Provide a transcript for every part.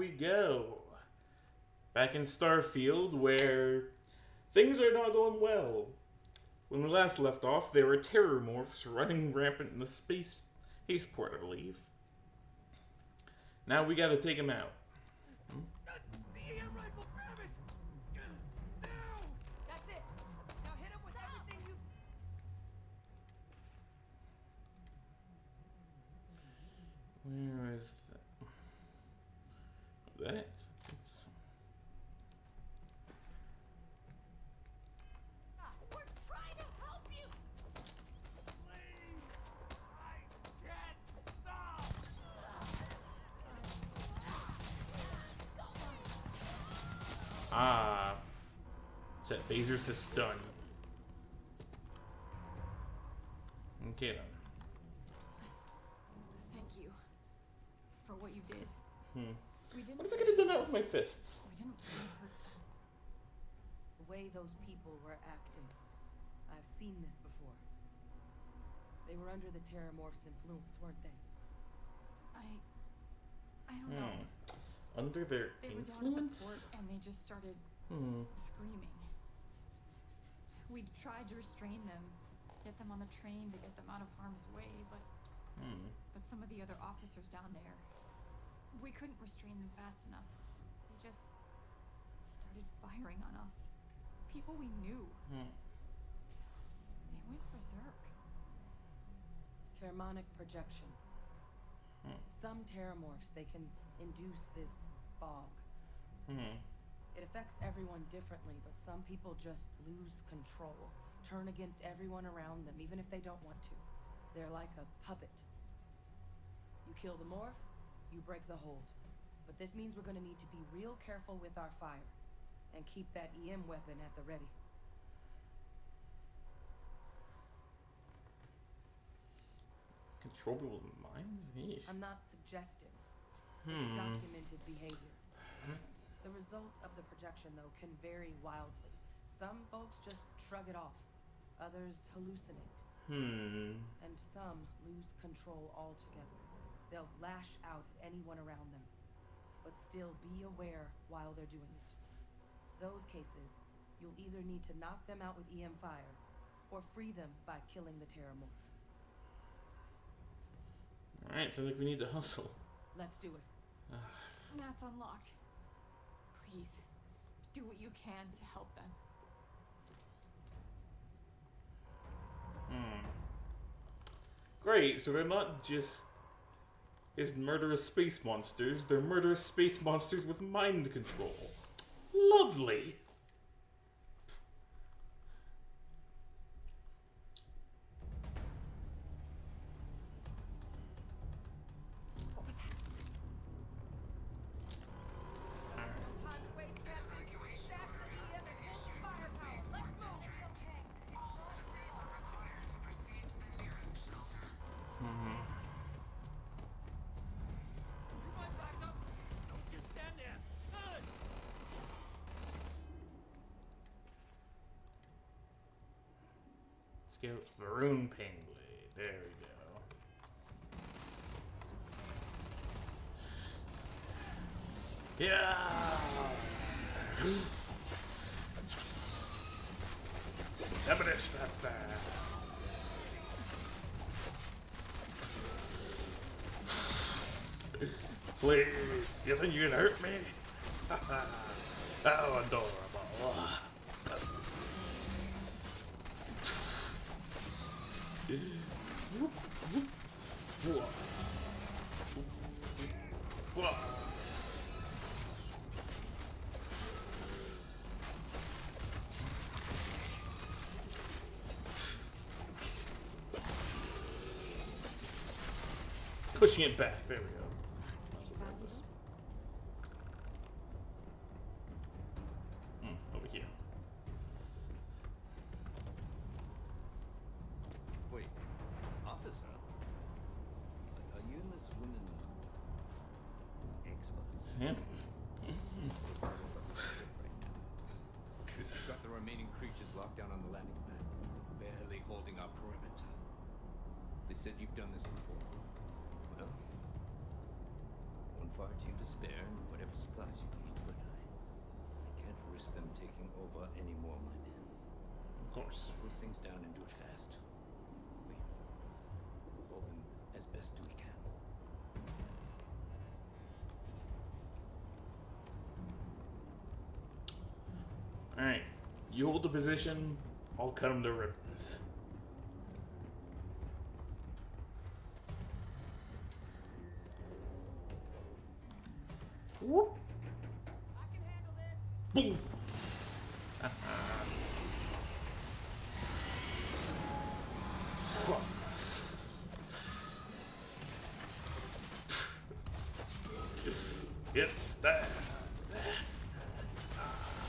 we go. Back in Starfield, where things are not going well. When we last left off, there were Terrormorphs running rampant in the spaceport, I believe. Now we gotta take them out. The EM rifle, grab it! Now! That's it! Now hit him with everything you... Where is that? Is that it? We're trying to help you! Please! I can't stop! Ah. Set phasers to stun. Okay then. Thank you for what you did. We didn't. What if I could have done that with my fists? We didn't really hurt them. The way those people were acting. I've seen this before. They were under the Terrormorph's influence, weren't they? I don't know. Under their They were down at the port influence? and they just started screaming. We tried to restrain them, get them on the train to get them out of harm's way, but some of the other officers down there, we couldn't restrain them fast enough. They just started firing on us. People we knew. They went berserk. Pheromonic projection. Some Terrormorphs, they can induce this fog. It affects everyone differently, but some people just lose control, turn against everyone around them, even if they don't want to. They're like a puppet. You kill the morph, you break the hold. But this means we're going to need to be real careful with our fire, and keep that EM weapon at the ready. Control people's minds? Yeesh. I'm not suggesting. It's documented behavior. The result of the projection, though, can vary wildly. Some folks just shrug it off. Others hallucinate. And some lose control altogether. They'll lash out at anyone around them. But still be aware while they're doing it. Those cases, you'll either need to knock them out with EM fire, or free them by killing the Terrormorph. Alright, sounds like we need to hustle. Let's do it. That's unlocked. Please, do what you can to help them. Great, so they're not just murderous space monsters, they're murderous space monsters with mind control. Lovely! What was that? Time to waste, Captain. Stash the EM and full firepower. Let's move. All citizens are required to proceed to the nearest shelter. You might back up! Don't just stand there! Good! Let's get Varun Painblade. There we go. Yeah! Stabilis, that's that. Please, you think you can hurt me? How adorable. Pushing it back. There we go. Over here. Wait, officer? Are you and this woman experts? Yeah. We've got the remaining creatures locked down on the landing pad, barely holding our perimeter. They said you've done this before. Well, one far to you to spare and whatever supplies you need, but I can't risk them taking over any more of my men. Of course. Put those things down and do it fast. We hold them as best we can. Alright. You hold the position, I'll cut them to ribbons. Whoop. I can handle this. Boom. It's that.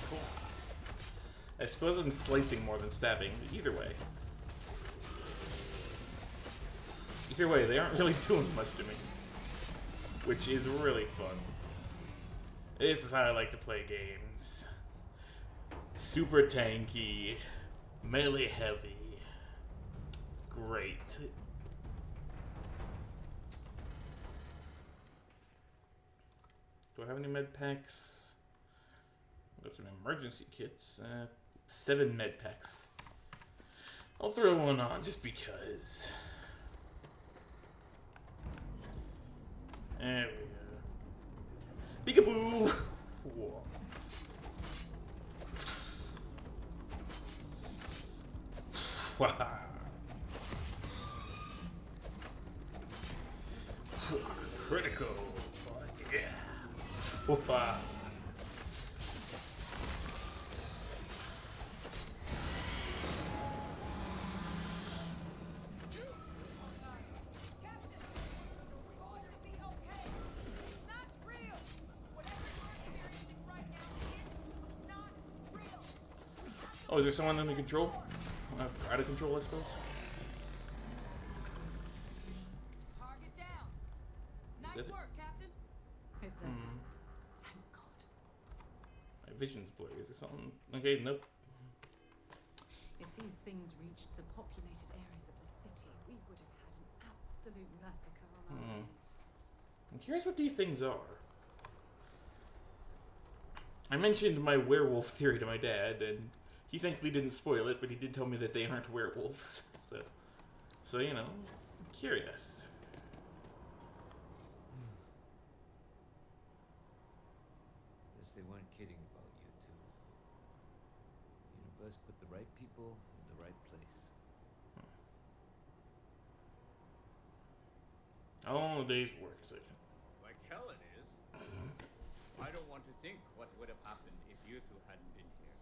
Cool. I suppose I'm slicing more than stabbing, but either way. Either way, they aren't really doing much to me. Which is really fun. This is how I like to play games. Super tanky, melee heavy. It's great. Do I have any med packs? Got some emergency kits. 7 med packs. I'll throw one on just because. There we go. Peekaboo! Whoa. Wow. Critical. Yeah. Wow. Oh, is there someone under control? Out of control, I suppose. Target down. Nice Did it? work, Captain. It's a thank God. My vision's blurry. Is there something? Okay, nope. If these things reached the populated areas of the city, we would have had an absolute massacre on our hands. I'm curious what these things are. I mentioned my werewolf theory to my dad, and he thankfully didn't spoil it, but he did tell me that they aren't werewolves. So you know, I'm curious. Guess they weren't kidding about you two. Universe put the right people in the right place. How long a day's work, so Like hell it is. I don't want to think what would have happened if you two hadn't been here.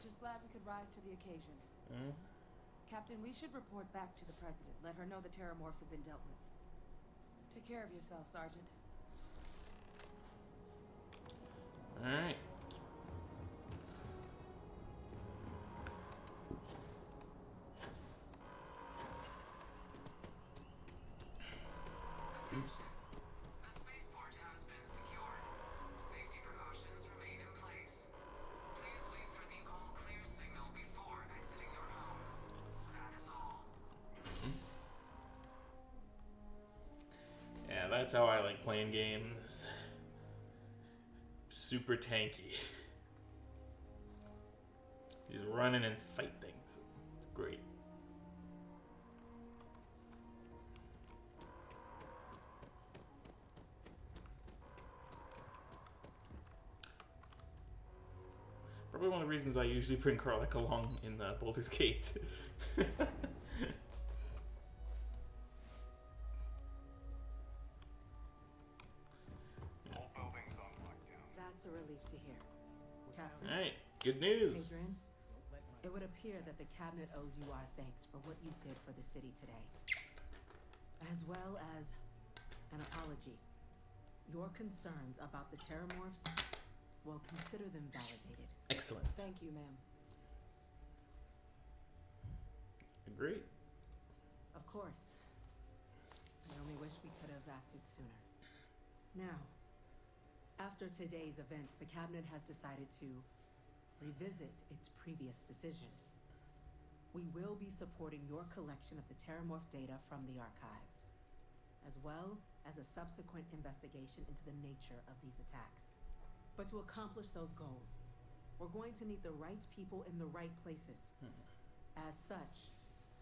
Just glad we could rise to the occasion. Mm. Captain, we should report back to the President. Let her know the Terrormorphs have been dealt with. Take care of yourself, Sergeant. Alright. Attention. The spaceport has been secured. Safety precautions remain in place. Please wait for the all-clear signal before exiting your homes. That is all. Yeah, that's how I like playing games. Super tanky. Just run in and fight things. It's great. Probably one of the reasons I usually bring Karlak along in Baldur's Gate. All buildings on lockdown. That's a relief to hear. Captain, Alright, good news. Adrian, it would appear that the Cabinet owes you our thanks for what you did for the city today. As well as an apology. Your concerns about the Terrormorphs, well, consider them validated. Excellent. Thank you, ma'am. Agreed. Of course. I only wish we could have acted sooner. Now, after today's events, the Cabinet has decided to revisit its previous decision. We will be supporting your collection of the Terrormorph data from the archives, as well as a subsequent investigation into the nature of these attacks. But to accomplish those goals, we're going to need the right people in the right places. As such,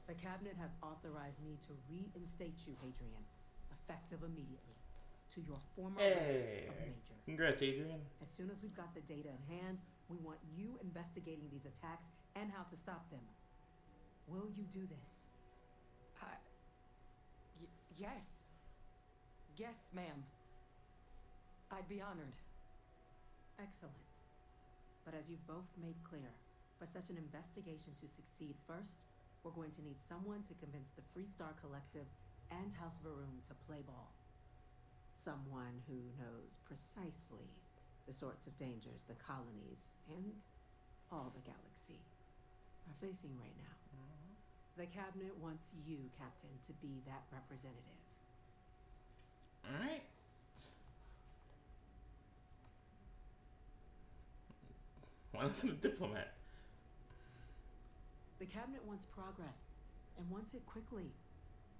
the cabinet has authorized me to reinstate you, Hadrian, effective immediately, to your former rank of major. Congrats, Adrian. As soon as we've got the data in hand, we want you investigating these attacks and how to stop them. Will you do this? Yes. Yes, ma'am. I'd be honored. Excellent. But as you've both made clear, for such an investigation to succeed first, we're going to need someone to convince the Freestar Collective and House Varun to play ball. Someone who knows precisely the sorts of dangers the colonies and all the galaxy are facing right now. The cabinet wants you, Captain, to be that representative. Alright. Why not a diplomat? The cabinet wants progress, and wants it quickly.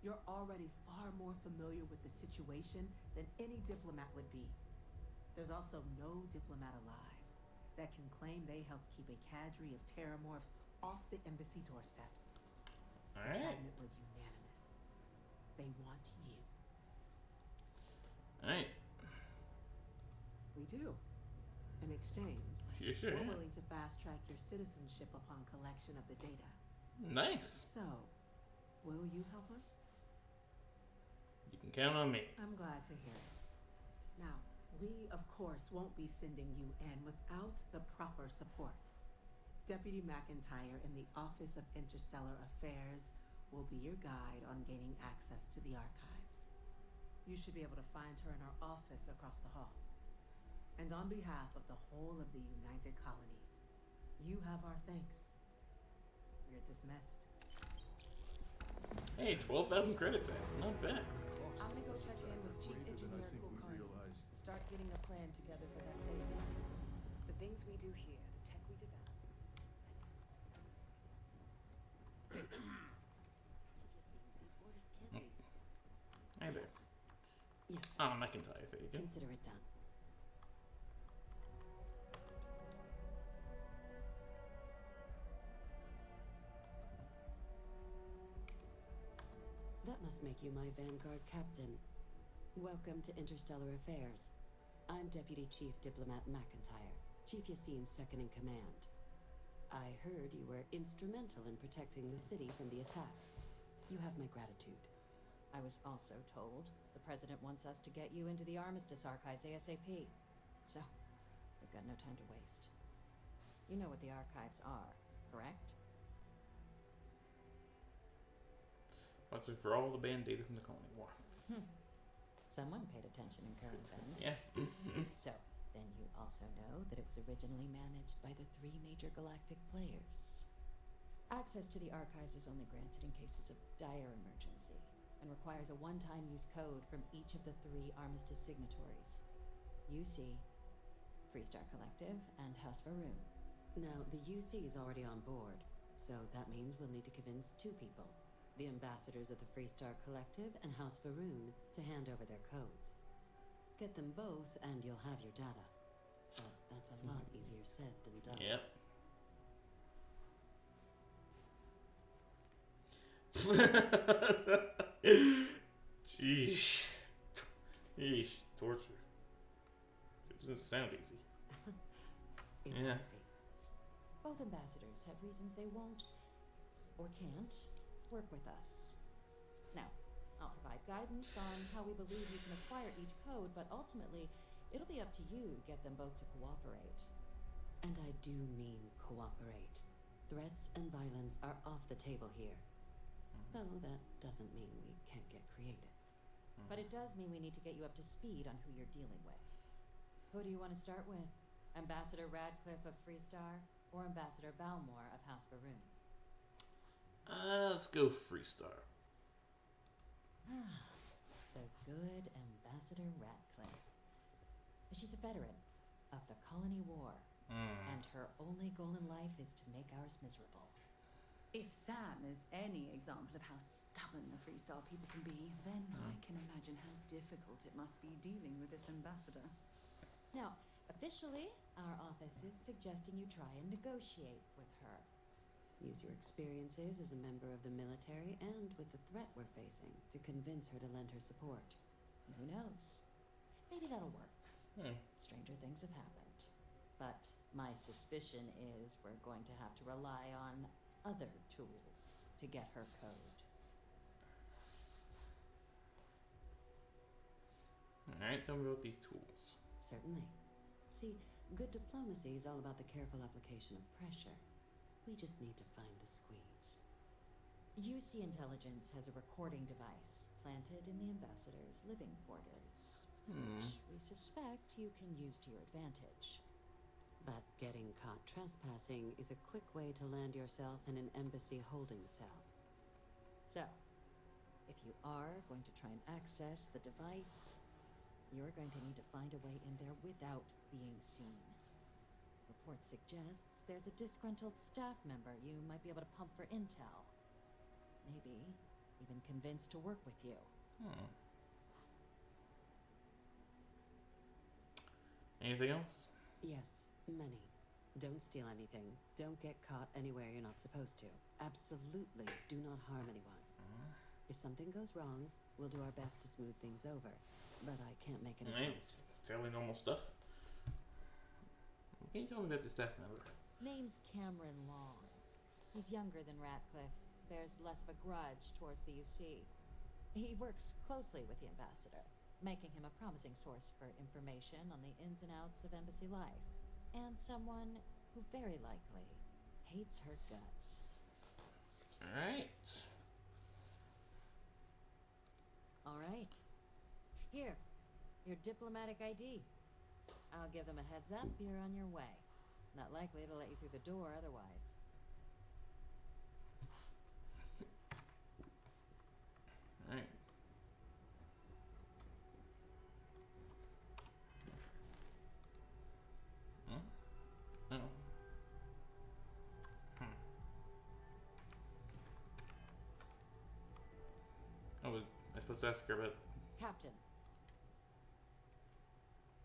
You're already far more familiar with the situation than any diplomat would be. There's also no diplomat alive that can claim they helped keep a cadre of terrormorphs off the embassy doorsteps. The cabinet was unanimous. They want you. Alright. We do. In exchange, Sure. we're willing to fast-track your citizenship upon collection of the data. Nice. So, will you help us? You can count on me. I'm glad to hear it. Now, we, of course, won't be sending you in without the proper support. Deputy McIntyre in the Office of Interstellar Affairs will be your guide on gaining access to the archives. You should be able to find her in her office across the hall. And on behalf of the whole of the United Colonies, you have our thanks. You're dismissed. Hey, 12,000 credits in. Not bad. I'm gonna go check in with Chief Engineer Kulkarni. Start getting a plan together for that payment. The things we do here, the tech we develop. These orders can't be. Hey there. Yes. Oh, McIntyre, there you go. Consider it done. That must make you my Vanguard captain. Welcome to Interstellar Affairs. I'm Deputy Chief Diplomat McIntyre, Chief Yassine's second in command. I heard you were instrumental in protecting the city from the attack. You have my gratitude. I was also told the President wants us to get you into the Armistice archives ASAP. So, we've got no time to waste. You know what the archives are, correct? Possibly for all the banned data from the Colony War. Someone paid attention in current events. Yeah. So, then you also know that it was originally managed by the 3 major galactic players. Access to the archives is only granted in cases of dire emergency, and requires a one-time use code from each of the 3 Armistice signatories. UC, Freestar Collective, and House Varun. Now, the UC is already on board, so that means we'll need to convince 2 people. The ambassadors of the Freestar Collective and House Varun to hand over their codes. Get them both and you'll have your data. But that's a lot easier said than done. Yep. Jeez. Yeesh. Torture. It doesn't sound easy. It Yeah. won't be. Both ambassadors have reasons they won't, or can't, work with us. Now, I'll provide guidance on how we believe you can acquire each code, but ultimately, it'll be up to you to get them both to cooperate. And I do mean cooperate. Threats and violence are off the table here. Though that doesn't mean we can't get creative. But it does mean we need to get you up to speed on who you're dealing with. Who do you want to start with? Ambassador Radcliffe of Freestar, or Ambassador Balmore of House Varun? Let's go Freestar. The good Ambassador Radcliffe. She's a veteran of the Colony War, and her only goal in life is to make ours miserable. If Sam is any example of how stubborn the Freestar people can be, then I can imagine how difficult it must be dealing with this ambassador. Now, officially, our office is suggesting you try and negotiate with her. Use your experiences as a member of the military and with the threat we're facing to convince her to lend her support. And who knows? Maybe that'll work. Stranger things have happened. But my suspicion is we're going to have to rely on other tools to get her code. Alright, tell me about these tools. Certainly. See, good diplomacy is all about the careful application of pressure. We just need to find the squeeze. UC Intelligence has a recording device planted in the ambassador's living quarters, which we suspect you can use to your advantage. But getting caught trespassing is a quick way to land yourself in an embassy holding cell. So, if you are going to try and access the device, you're going to need to find a way in there without being seen. Report suggests there's a disgruntled staff member you might be able to pump for intel. Maybe even convince to work with you. Anything else? Yes, many. Don't steal anything. Don't get caught anywhere you're not supposed to. Absolutely do not harm anyone. If something goes wrong, we'll do our best to smooth things over. But I can't make any promises. Fairly normal stuff. Can you tell me about the staff member? Name's Cameron Long. He's younger than Ratcliffe, bears less of a grudge towards the UC. He works closely with the ambassador, making him a promising source for information on the ins and outs of embassy life, and someone who very likely hates her guts. All right. Here, your diplomatic ID. I'll give them a heads up, you're on your way. Not likely to let you through the door otherwise. Alright. Oh. I was supposed to ask her about... Captain.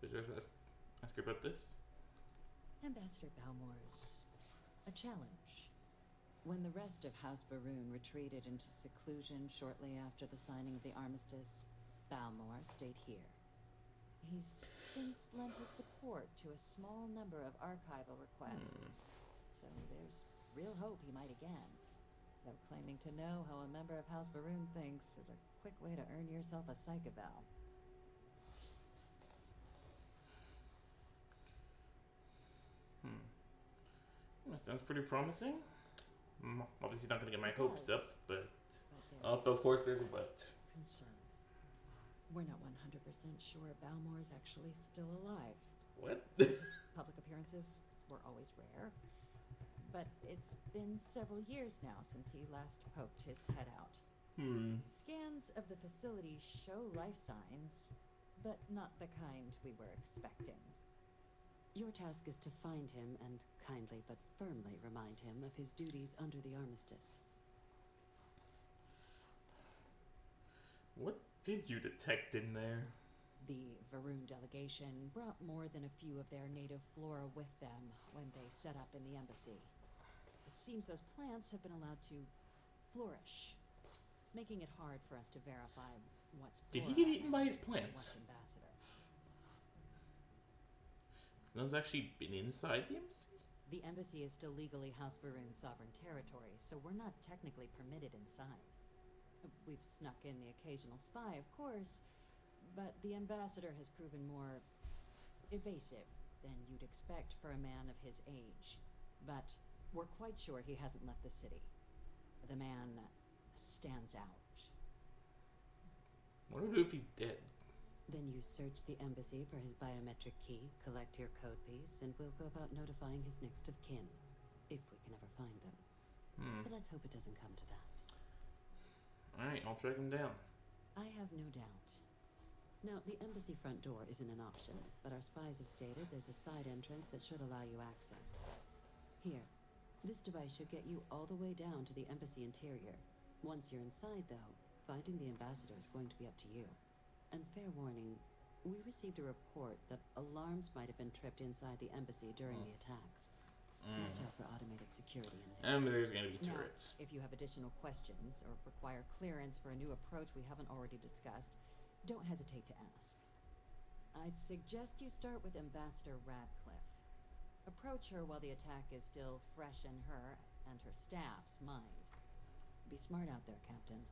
Did you ask her about this? Ambassador Balmore's a challenge. When the rest of House Varoon retreated into seclusion shortly after the signing of the armistice, Balmore stayed here. He's since lent his support to a small number of archival requests, so there's real hope he might again. Though claiming to know how a member of House Varoon thinks is a quick way to earn yourself a psych eval. That sounds pretty promising. Obviously not gonna get my hopes up, but... there's of course there's a but. concern. We're not 100% sure Balmore's actually still alive. What? His public appearances were always rare, but it's been several years now since he last poked his head out. Scans of the facility show life signs, but not the kind we were expecting. Your task is to find him and kindly but firmly remind him of his duties under the armistice. What did you detect in there? The Varoon delegation brought more than a few of their native flora with them when they set up in the embassy. It seems those plants have been allowed to flourish, making it hard for us to verify what's Did flora he get eaten by his and plants? what's ambassador. Someone's actually been inside the embassy? The embassy is still legally House Varoon's sovereign territory, so we're not technically permitted inside. We've snuck in the occasional spy, of course, but the ambassador has proven more evasive than you'd expect for a man of his age. But we're quite sure he hasn't left the city. The man stands out. What do we do if he's dead? Then you search the embassy for his biometric key, collect your code piece, and we'll go about notifying his next of kin, if we can ever find them. But let's hope it doesn't come to that. Alright, I'll track him down. I have no doubt. Now, the embassy front door isn't an option, but our spies have stated there's a side entrance that should allow you access. Here, This device should get you all the way down to the embassy interior. Once you're inside, though, finding the ambassador is going to be up to you. And fair warning, we received a report that alarms might have been tripped inside the embassy during the attacks. Watch out for automated security in there. And there's gonna be Now, turrets. if you have additional questions or require clearance for a new approach we haven't already discussed, don't hesitate to ask. I'd suggest you start with Ambassador Radcliffe. Approach her while the attack is still fresh in her and her staff's mind. Be smart out there, Captain.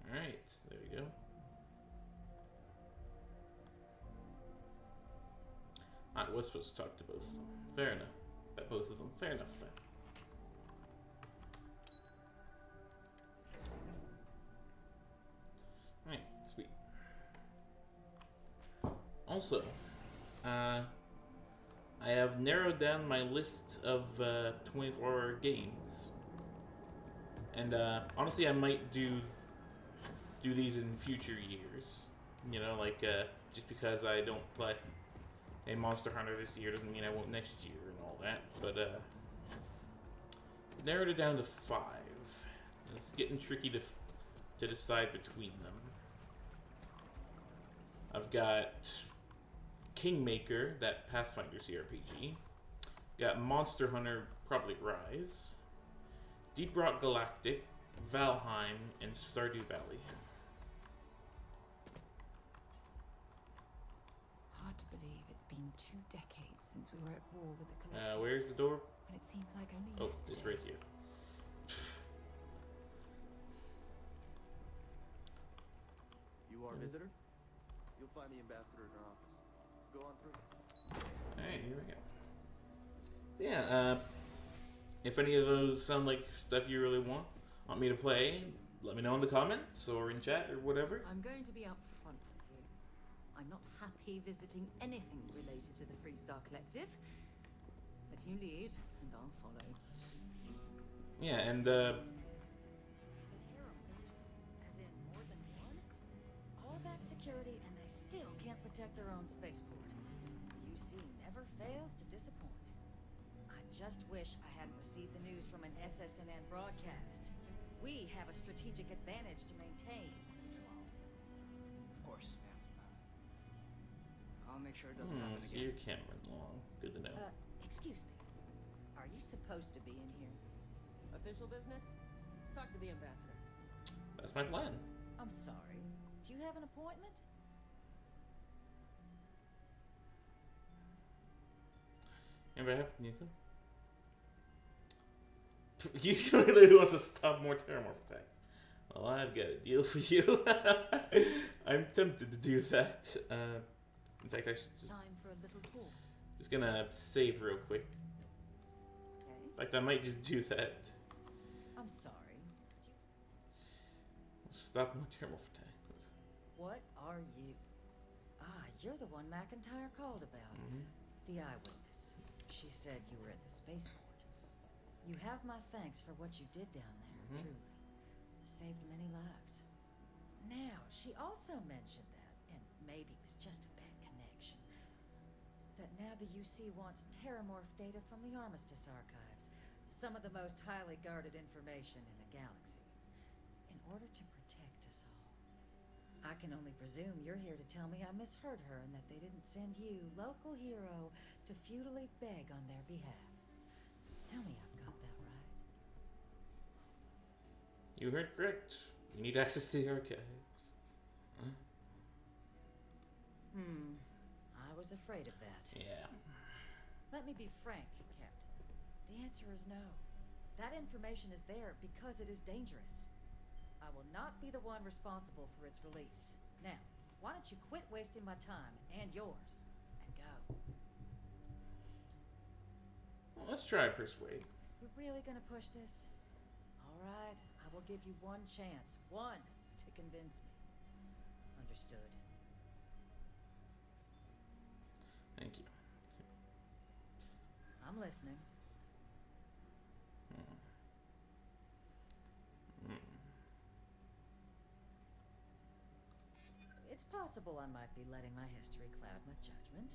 Alright, there we go. I was supposed to talk to both of them. Fair enough. Both of them. Fair enough. Fair. Alright, sweet. Also, I have narrowed down my list of 24-hour games. And honestly, I might do these in future years. You know, like just because I don't play a Monster Hunter this year doesn't mean I won't next year and all that. But narrowed it down to 5. It's getting tricky to decide between them. I've got Kingmaker, that Pathfinder CRPG. Got Monster Hunter, probably Rise. Deep Rock Galactic, Valheim, and Stardew Valley. Hard to believe it's been 2 decades since we were at war with the Collective. Where's the door? And it seems like only Oh, yesterday. it's right here. You are a visitor? You'll find the ambassador in her office. Go on through. Alright, here we go. So yeah, if any of those sound like stuff you really want me to play, let me know in the comments or in chat or whatever. I'm going to be upfront with you. I'm not happy visiting anything related to the Freestar Collective. But you lead, and I'll follow. Yeah, and Terrormorphs? As in more than one? All that security and they still can't protect their own spaceport. The UC never fails to disappoint. I just wish I hadn't received the news from an SSNN broadcast. We have a strategic advantage to maintain, Mr. Long. Of course, ma'am. I'll make sure it doesn't happen So again. your camera long. Good to know. Excuse me. Are you supposed to be in here? Official business? Talk to the ambassador. That's my plan. I'm sorry. Do you have an appointment? Ever have Nico? He's the only lady who wants to stop more Terrormorph attacks. Well, I've got a deal for you. I'm tempted to do that. In fact, I should just... Time for a little talk. Just gonna save real quick. Okay. In fact, I might just do that. I'm sorry. Stop more Terrormorph attacks. What are you? Ah, you're the one McIntyre called about. The eyewitness. She said you were at the spaceport. You have my thanks for what you did down there, truly. Saved many lives. Now, she also mentioned that, and maybe it was just a bad connection, that now the UC wants Terrormorph data from the Armistice archives, some of the most highly guarded information in the galaxy, in order to protect us all. I can only presume you're here to tell me I misheard her and that they didn't send you, local hero, to futilely beg on their behalf. Tell me I've got that right. You heard correct. You need access to the archives. Huh? I was afraid of that. Yeah. Let me be frank, Captain. The answer is no. That information is there because it is dangerous. I will not be the one responsible for its release. Now, why don't you quit wasting my time and yours and go? Well, let's try persuade. You're really gonna push this? All right, I will give you one chance. One to convince me. Understood. Thank you. I'm listening. It's possible I might be letting my history cloud my judgment.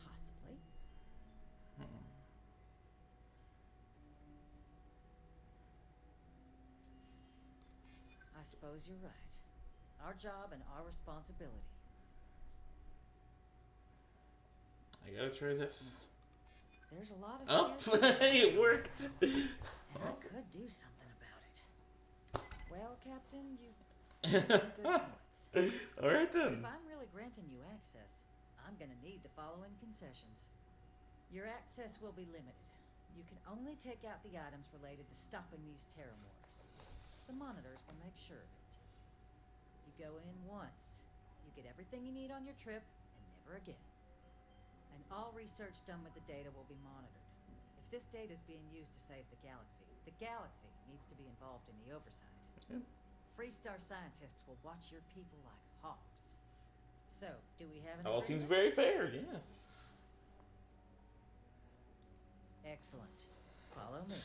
Possibly. I suppose you're right. Our job and our responsibility. I gotta try this. There's a lot of Oh, scarce it worked. and I could do something about it. Well, Captain, you made some good points. All right then. If I'm really granting you access, I'm gonna need the following concessions. Your access will be limited. You can only take out the items related to stopping these terrormorphs. The monitors will make sure of it. You go in once, you get everything you need on your trip, and never again. And all research done with the data will be monitored. If this data is being used to save the galaxy needs to be involved in the oversight. Yeah. Freestar scientists will watch your people like hawks. So, do we have an All seems agreement? very fair, yeah. Excellent. Follow me.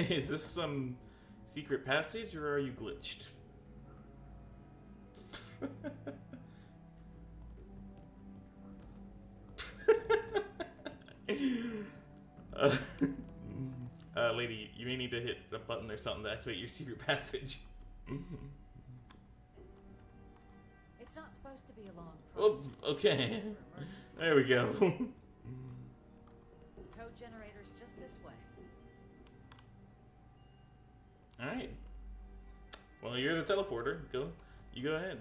Is this some secret passage or are you glitched? Lady, you may need to hit a button or something to activate your secret passage. It's not supposed to be a long Oh, process. okay. For emergencies. There we go. Code generators just this way. Alright. Well, you're the teleporter. You go ahead.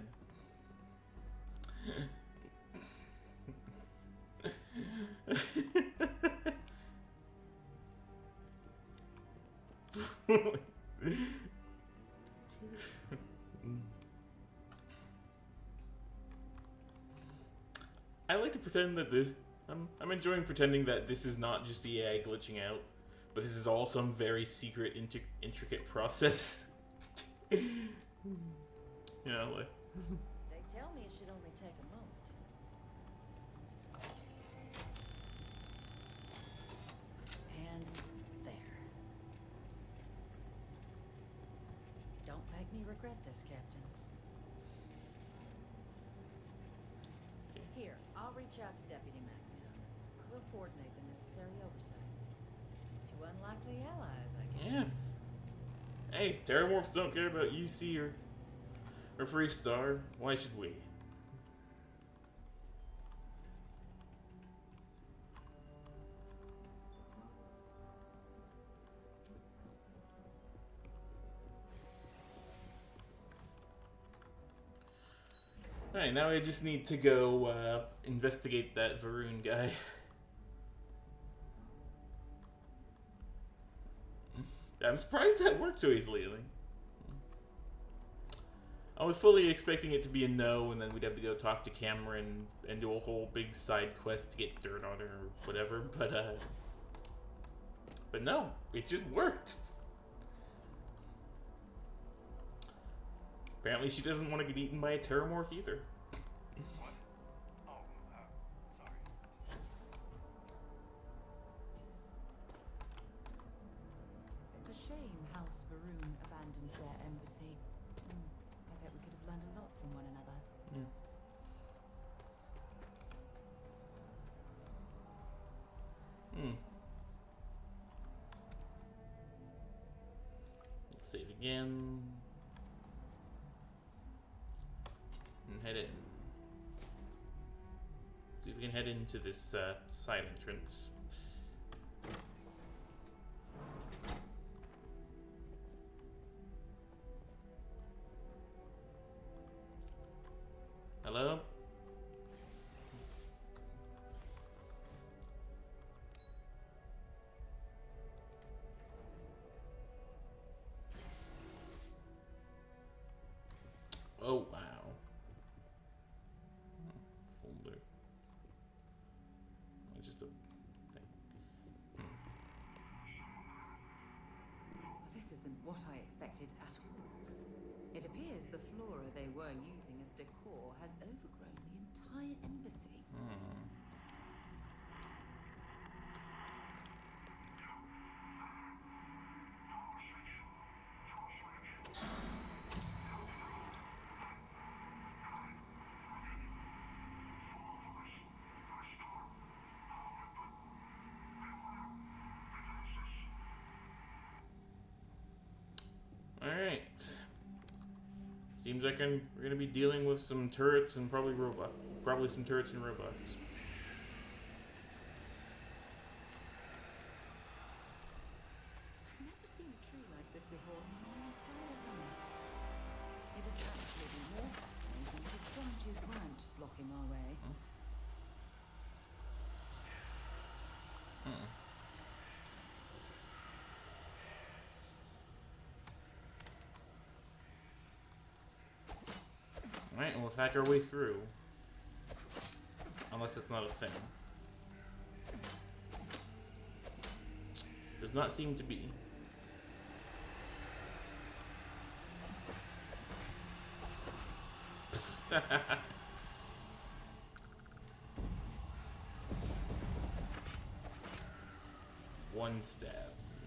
I like to pretend that this. I'm enjoying pretending that this is not just the AI glitching out, but this is all some very secret, intricate process. You know, like. They tell me it should only take a moment. And there. Don't make me regret this, Captain. Here, I'll reach out to Deputy McIntyre. We'll coordinate the necessary oversights. Two unlikely allies, I guess. Yeah. Hey, Terrormorphs don't care about UC or Freestar. Why should we? Alright, now I just need to go investigate that Varun guy. I'm surprised that worked so easily. I was fully expecting it to be a no, and then we'd have to go talk to Cameron and do a whole big side quest to get dirt on her or whatever, but no, it just worked. Apparently she doesn't want to get eaten by a Terrormorph either. What? Oh, sorry. It's a shame House Varun abandoned their embassy. I bet we could have learned a lot from one another. Let's save again. And head in. See if we can head into this side entrance. Hello? Oh, wow. Folder. Oh, just a thing. This isn't what I expected at all. It appears the flora they were using as decor has overgrown the entire embassy. Seems like we're gonna be dealing with some turrets and probably some turrets and robots. I've never seen a tree like this before in my entire life. It is absolutely more fascinating that its branches weren't blocking our way. Alright, well, let's hack our way through. Unless it's not a thing. Does not seem to be. One stab.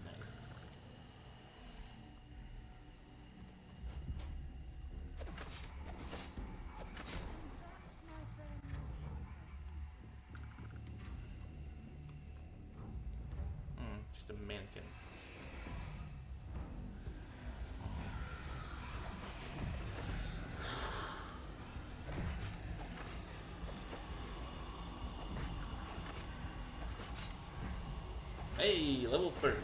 Nice. Just a mannequin. Hey, level 30.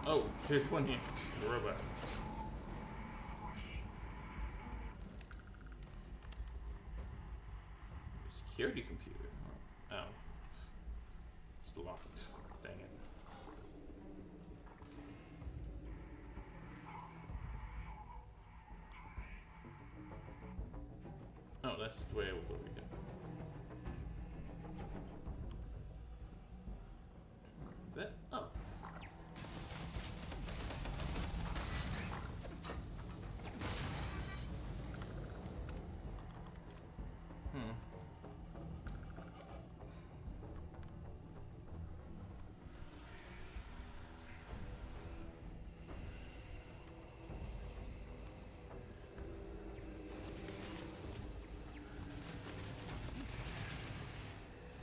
Oh, there's one here. The robot. Security computer. Oh. It's locked. Dang it. Oh, that's the way it was over here. Is that up?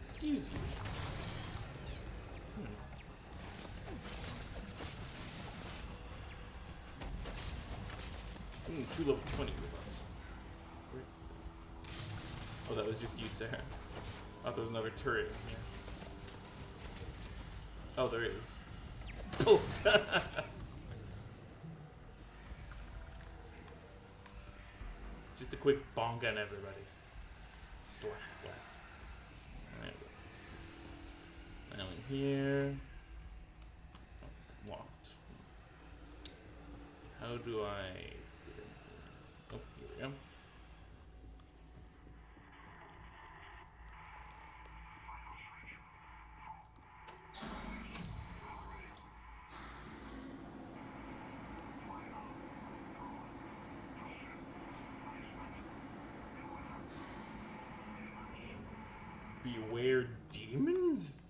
Excuse you. Two level 20 robots. Oh, that was just you, Sarah. I thought there was another turret in here. Oh, there is. Poof! Just a quick bonk on everybody. Slap, slap. Alright. Now in here. Oh, locked. How do I... Oh, here we go. Beware demons?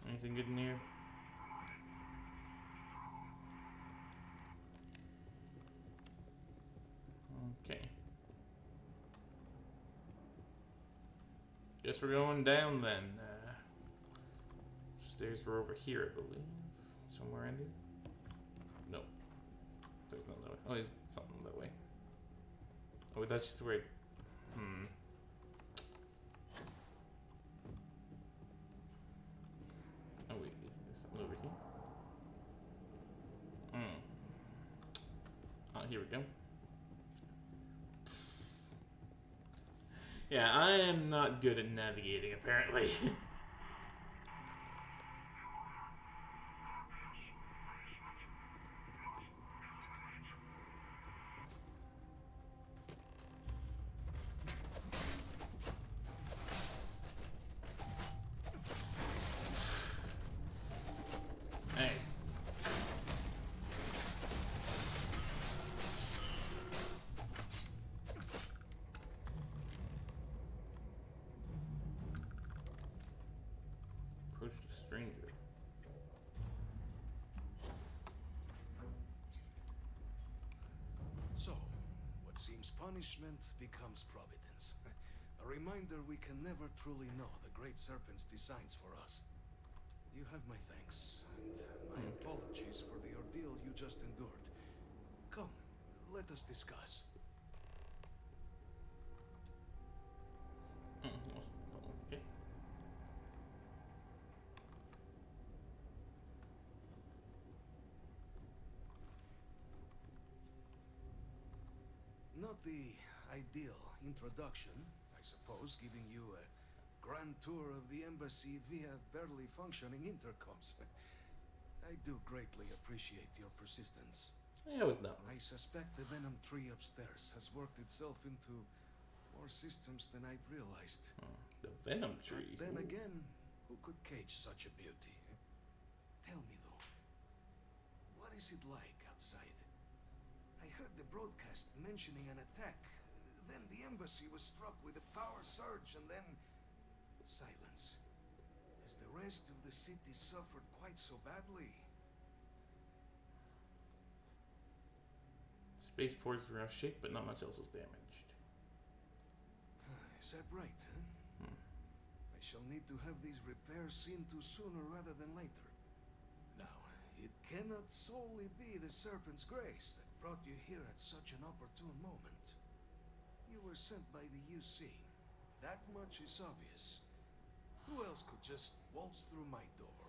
Anything good in here? Okay. Guess we're going down then. Stairs were over here, I believe. Somewhere in here? Nope. There's nothing that way. Oh, there's something that way. Oh, that's just where. Oh wait, is there something over here? Oh, here we go. Yeah, I am not good at navigating, apparently. stranger. So, what seems punishment becomes providence. A reminder we can never truly know the Great Serpent's designs for us. You have my thanks, and my apologies for the ordeal you just endured. Come, let us discuss. Okay. Not the ideal introduction, I suppose, giving you a grand tour of the embassy via barely functioning intercoms. I do greatly appreciate your persistence. Yeah, it was dumb. I suspect the venom tree upstairs has worked itself into more systems than I'd realized. The venom tree. But then Ooh. again, who could cage such a beauty? Tell me though, what is it like outside? I heard the broadcast mentioning an attack. Then the embassy was struck with a power surge and then silence. Has the rest of the city suffered quite so badly? Spaceport's in rough shape, but not much else is damaged. Is that right, huh? I shall need to have these repairs seen to sooner rather than later. Now, it cannot solely be the Serpent's grace that brought you here at such an opportune moment. You were sent by the UC. That much is obvious. Who else could just waltz through my door?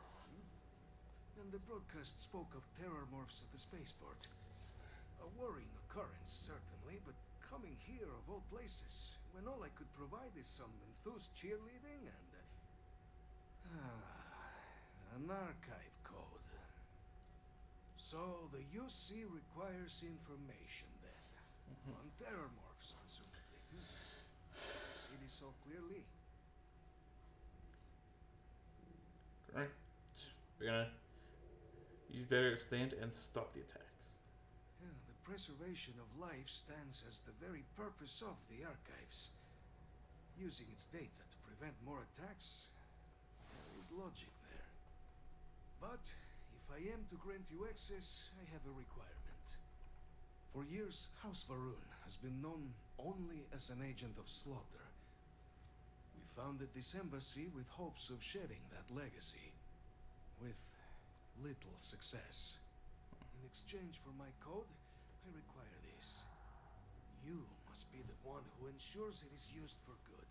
And the broadcast spoke of Terrormorphs at the spaceport. A worrying occurrence, certainly, but coming here of all places, when all I could provide is some enthused cheerleading and... an archive code. So the UC requires information then. On Terrormorphs, presumably. I see this so clearly. Correct. We're gonna use better stand and stop the attacks. Yeah, the preservation of life stands as the very purpose of the archives. Using its data to prevent more attacks, there is logic there. But if I am to grant you access, I have a requirement. For years, House Varun has been known only as an agent of slaughter. We founded this embassy with hopes of shedding that legacy, with little success. In exchange for my code, I require this. You must be the one who ensures it is used for good.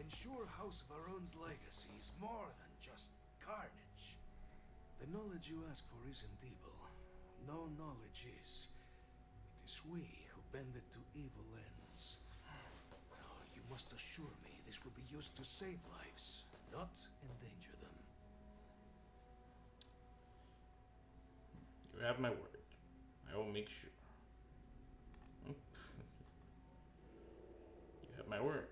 Ensure House Varun's legacy is more than just carnage. The knowledge you ask for isn't evil. No knowledge is. It is we who bend it to evil ends. Now, you must assure me this will be used to save lives, not endanger them. You have my word. I will make sure. You have my word.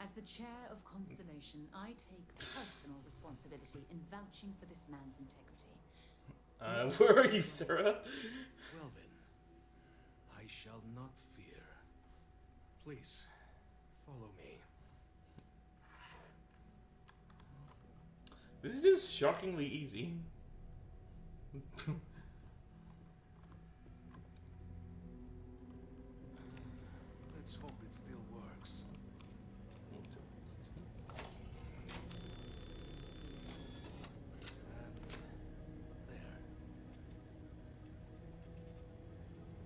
As the chair of Constellation, I take personal responsibility in vouching for this man's integrity. Where are you, Sarah? Well then, I shall not fear. Please, follow me. This has been shockingly easy. Let's hope it still works. And there.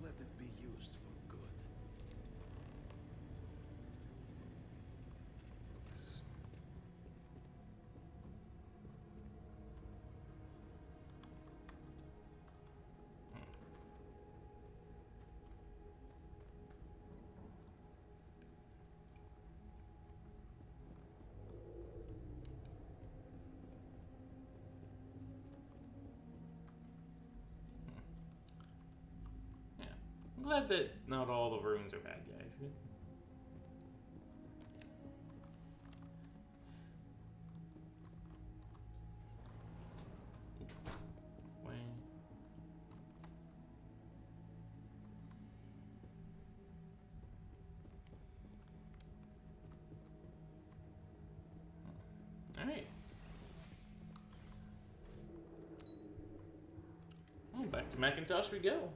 Let it be used for good. Yeah. I'm glad that not all the runes are bad guys. Alright. to Macintosh we go.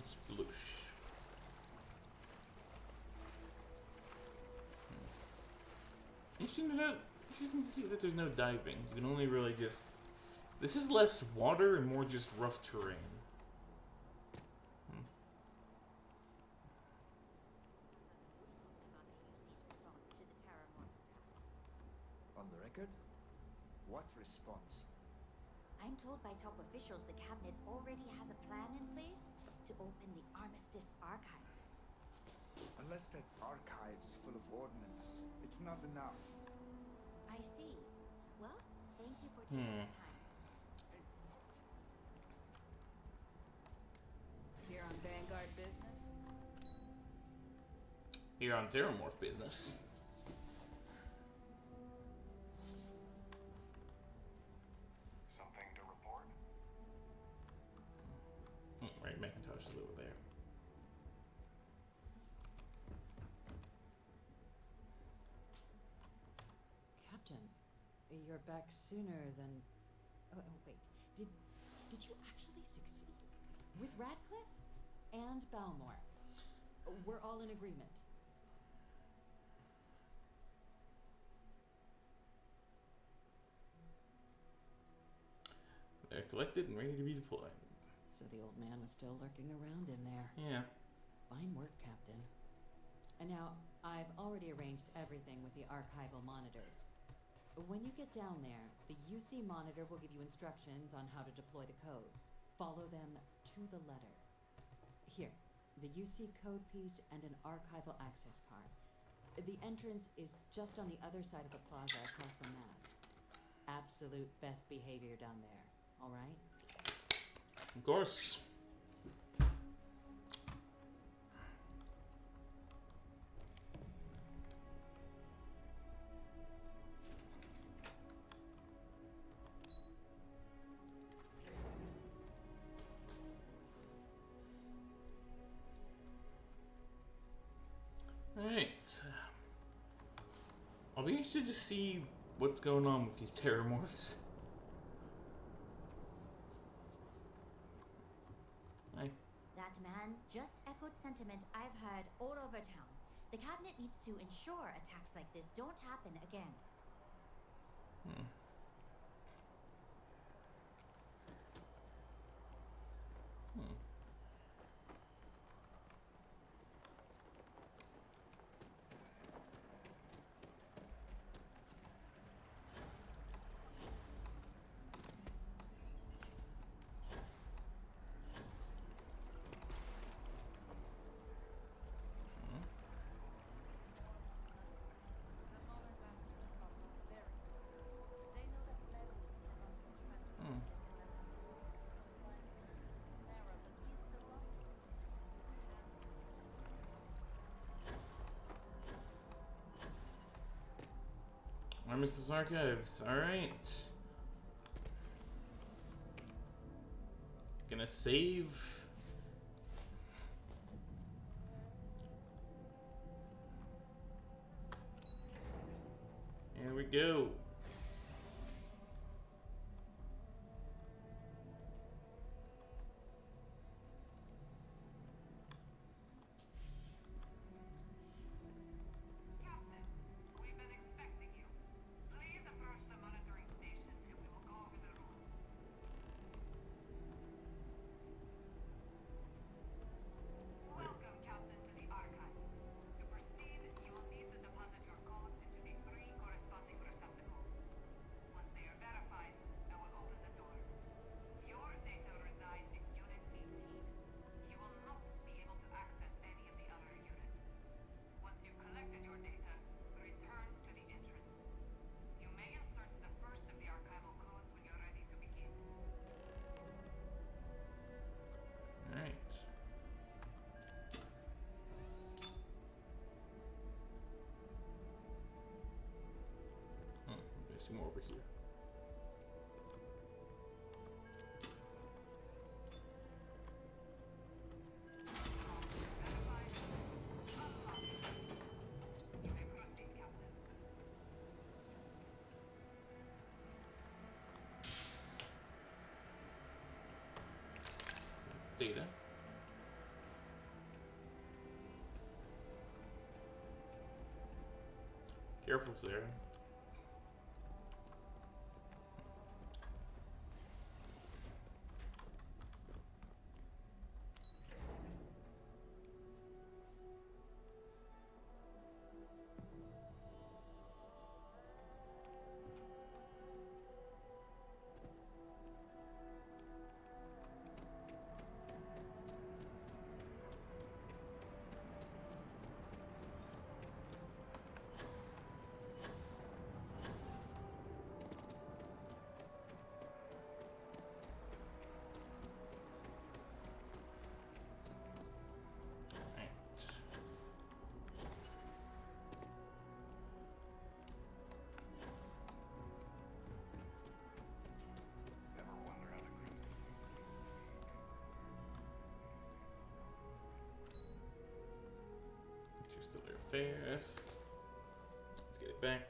Sploosh. You can see that there's no diving. You can only really just... This is less water and more just rough terrain. On the record? What response? I'm told by top officials the cabinet already has a plan in place to open the Armistice archives. Unless that archive's full of ordnance, it's not enough. I see. Well, thank you for taking the time. Here on Vanguard business? Here on Terrormorph business. Something to report? Right, Macintosh is over there. Captain, you're back sooner than... Oh, wait. Did you actually succeed? With Radcliffe? And Balmore? We're all in agreement. They're collected and ready to be deployed. So the old man was still lurking around in there. Yeah. Fine work, Captain. And now, I've already arranged everything with the archival monitors. When you get down there, the UC monitor will give you instructions on how to deploy the codes. Follow them to the letter. Here, the UC code piece and an archival access card. The entrance is just on the other side of the plaza across from MAST. Absolute best behavior down there, all right? Of course. Alright. I'll be interested to see what's going on with these terrormorphs. Hi. That man just echoed sentiment I've heard all over town. The cabinet needs to ensure attacks like this don't happen again. Armistice Archives, alright. Gonna save. Here we go. Captain, we've been expecting you. over here. Data. Careful, Sarah. She's still there fast. Let's get it back.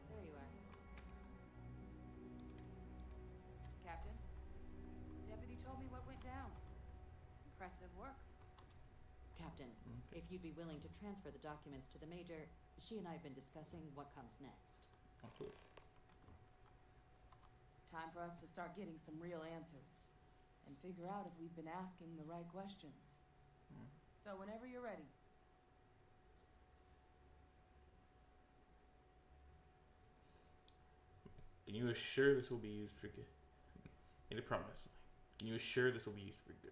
There you are. Captain, Deputy told me what went down. Impressive work. Captain, if you'd be willing to transfer the documents to the Major, she and I have been discussing what comes next. Okay. Time for us to start getting some real answers and figure out if we've been asking the right questions. So whenever you're ready. Can you assure this will be used for good? Made a promise. Can you assure this will be used for good?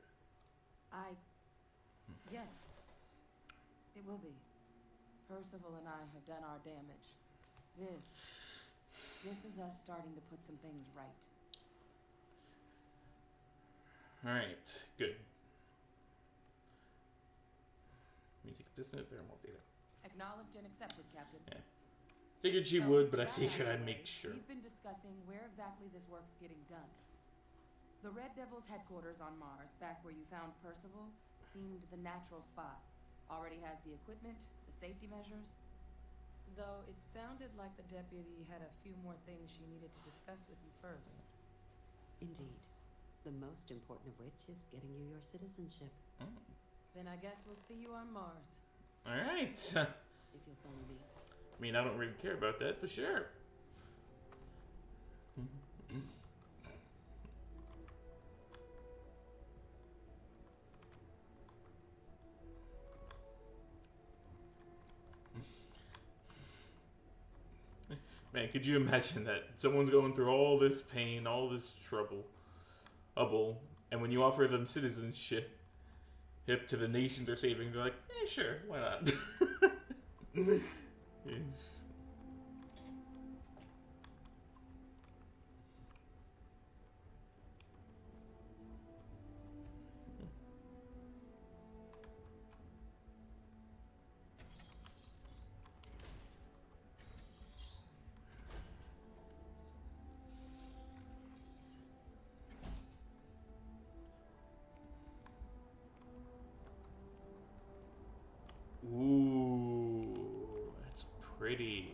Yes. It will be. Percival and I have done our damage. This is us starting to put some things right. Alright, good. Let me take this in Terrormorph data. Acknowledged and accepted, Captain. Yeah. Figured she So, would, but I with that figured out I'd of the make way, sure. We've been discussing where exactly this work's getting done. The Red Devil's headquarters on Mars, back where you found Percival, seemed the natural spot. Already has the equipment, the safety measures. Though it sounded like the deputy had a few more things she needed to discuss with you first. Indeed. The most important of which is getting you your citizenship. Then I guess we'll see you on Mars. Alright. If you'll follow me. I mean, I don't really care about that, but sure. Man, could you imagine that? Someone's going through all this pain, all this trouble, and when you offer them citizenship hip to the nation they're saving, they're like, sure, why not? Ooh, that's pretty.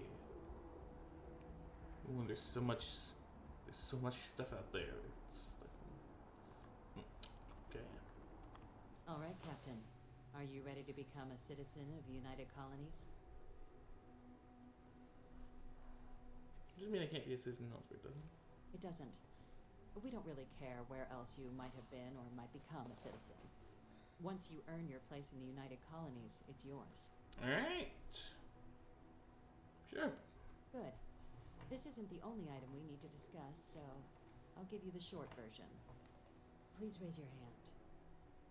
Ooh, and there's so much stuff out there. It's okay. All right, Captain. Are you ready to become a citizen of the United Colonies? Doesn't mean I can't be a citizen elsewhere, doesn't it? It doesn't. We don't really care where else you might have been or might become a citizen. Once you earn your place in the United Colonies, it's yours. Alright. Sure. Good. This isn't the only item we need to discuss, so I'll give you the short version. Please raise your hand.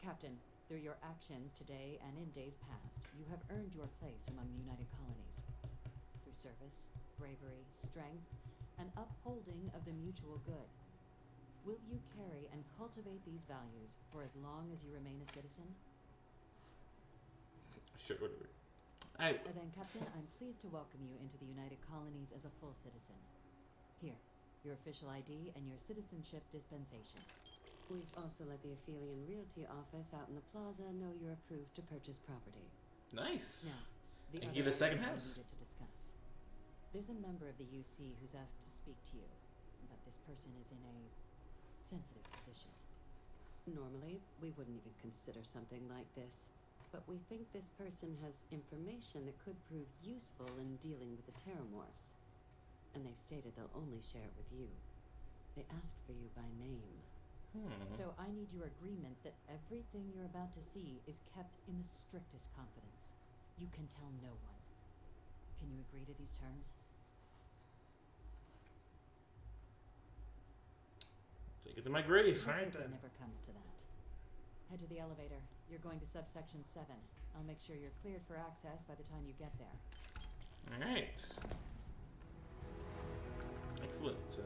Captain, through your actions today and in days past, you have earned your place among the United Colonies. Through service, bravery, strength, and upholding of the mutual good. Will you carry and cultivate these values for as long as you remain a citizen? Sure, whatever. I. Then, Captain, I'm pleased to welcome you into the United Colonies as a full citizen. Here, your official ID and your citizenship dispensation. We've also let the Aphelion Realty office out in the plaza know you're approved to purchase property. Nice. Now, the I other can get a second item I house. needed to discuss. There's a member of the UC who's asked to speak to you, but this person is in a sensitive position. Normally, we wouldn't even consider something like this, but we think this person has information that could prove useful in dealing with the Terrormorphs. And they've stated they'll only share it with you. They asked for you by name. So I need your agreement that everything you're about to see is kept in the strictest confidence. You can tell no one. Can you agree to these terms? Take it to my grave, Let's right hope then. it never comes to that. Head to the elevator. You're going to subsection 7. I'll make sure you're cleared for access by the time you get there. Alright. Excellent.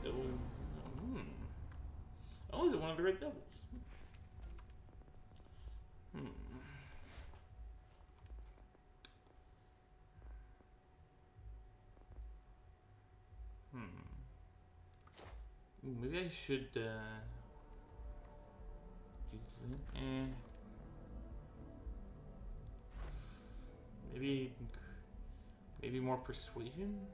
Devil. Oh, is it one of the Red Devils? Maybe I should do that. Maybe more persuasion.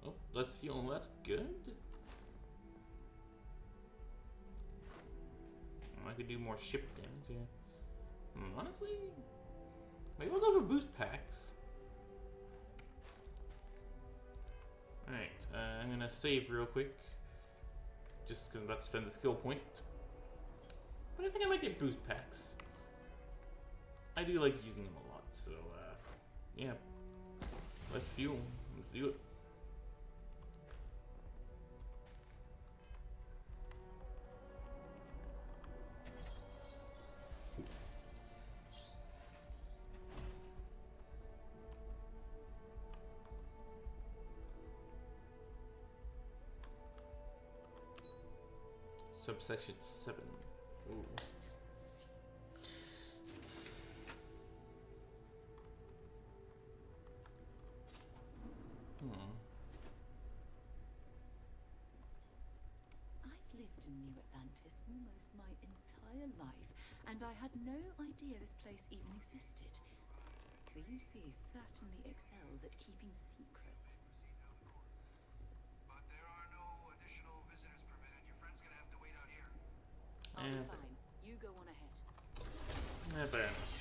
Oh, less fuel, that's good. I could do more ship damage, yeah. Honestly, maybe I'll go for boost packs. Alright, I'm gonna save real quick. Just because I'm about to spend the skill point. But I think I might get boost packs. I do like using them a lot, so yeah. Less fuel. Let's do it. Subsection 7. Ooh. I've lived in New Atlantis almost my entire life, and I had no idea this place even existed. The UC certainly excels at keeping secrets. But there are no additional visitors permitted. Your friend's gonna have to wait out here. I'll be fine. You go on ahead. Fair enough.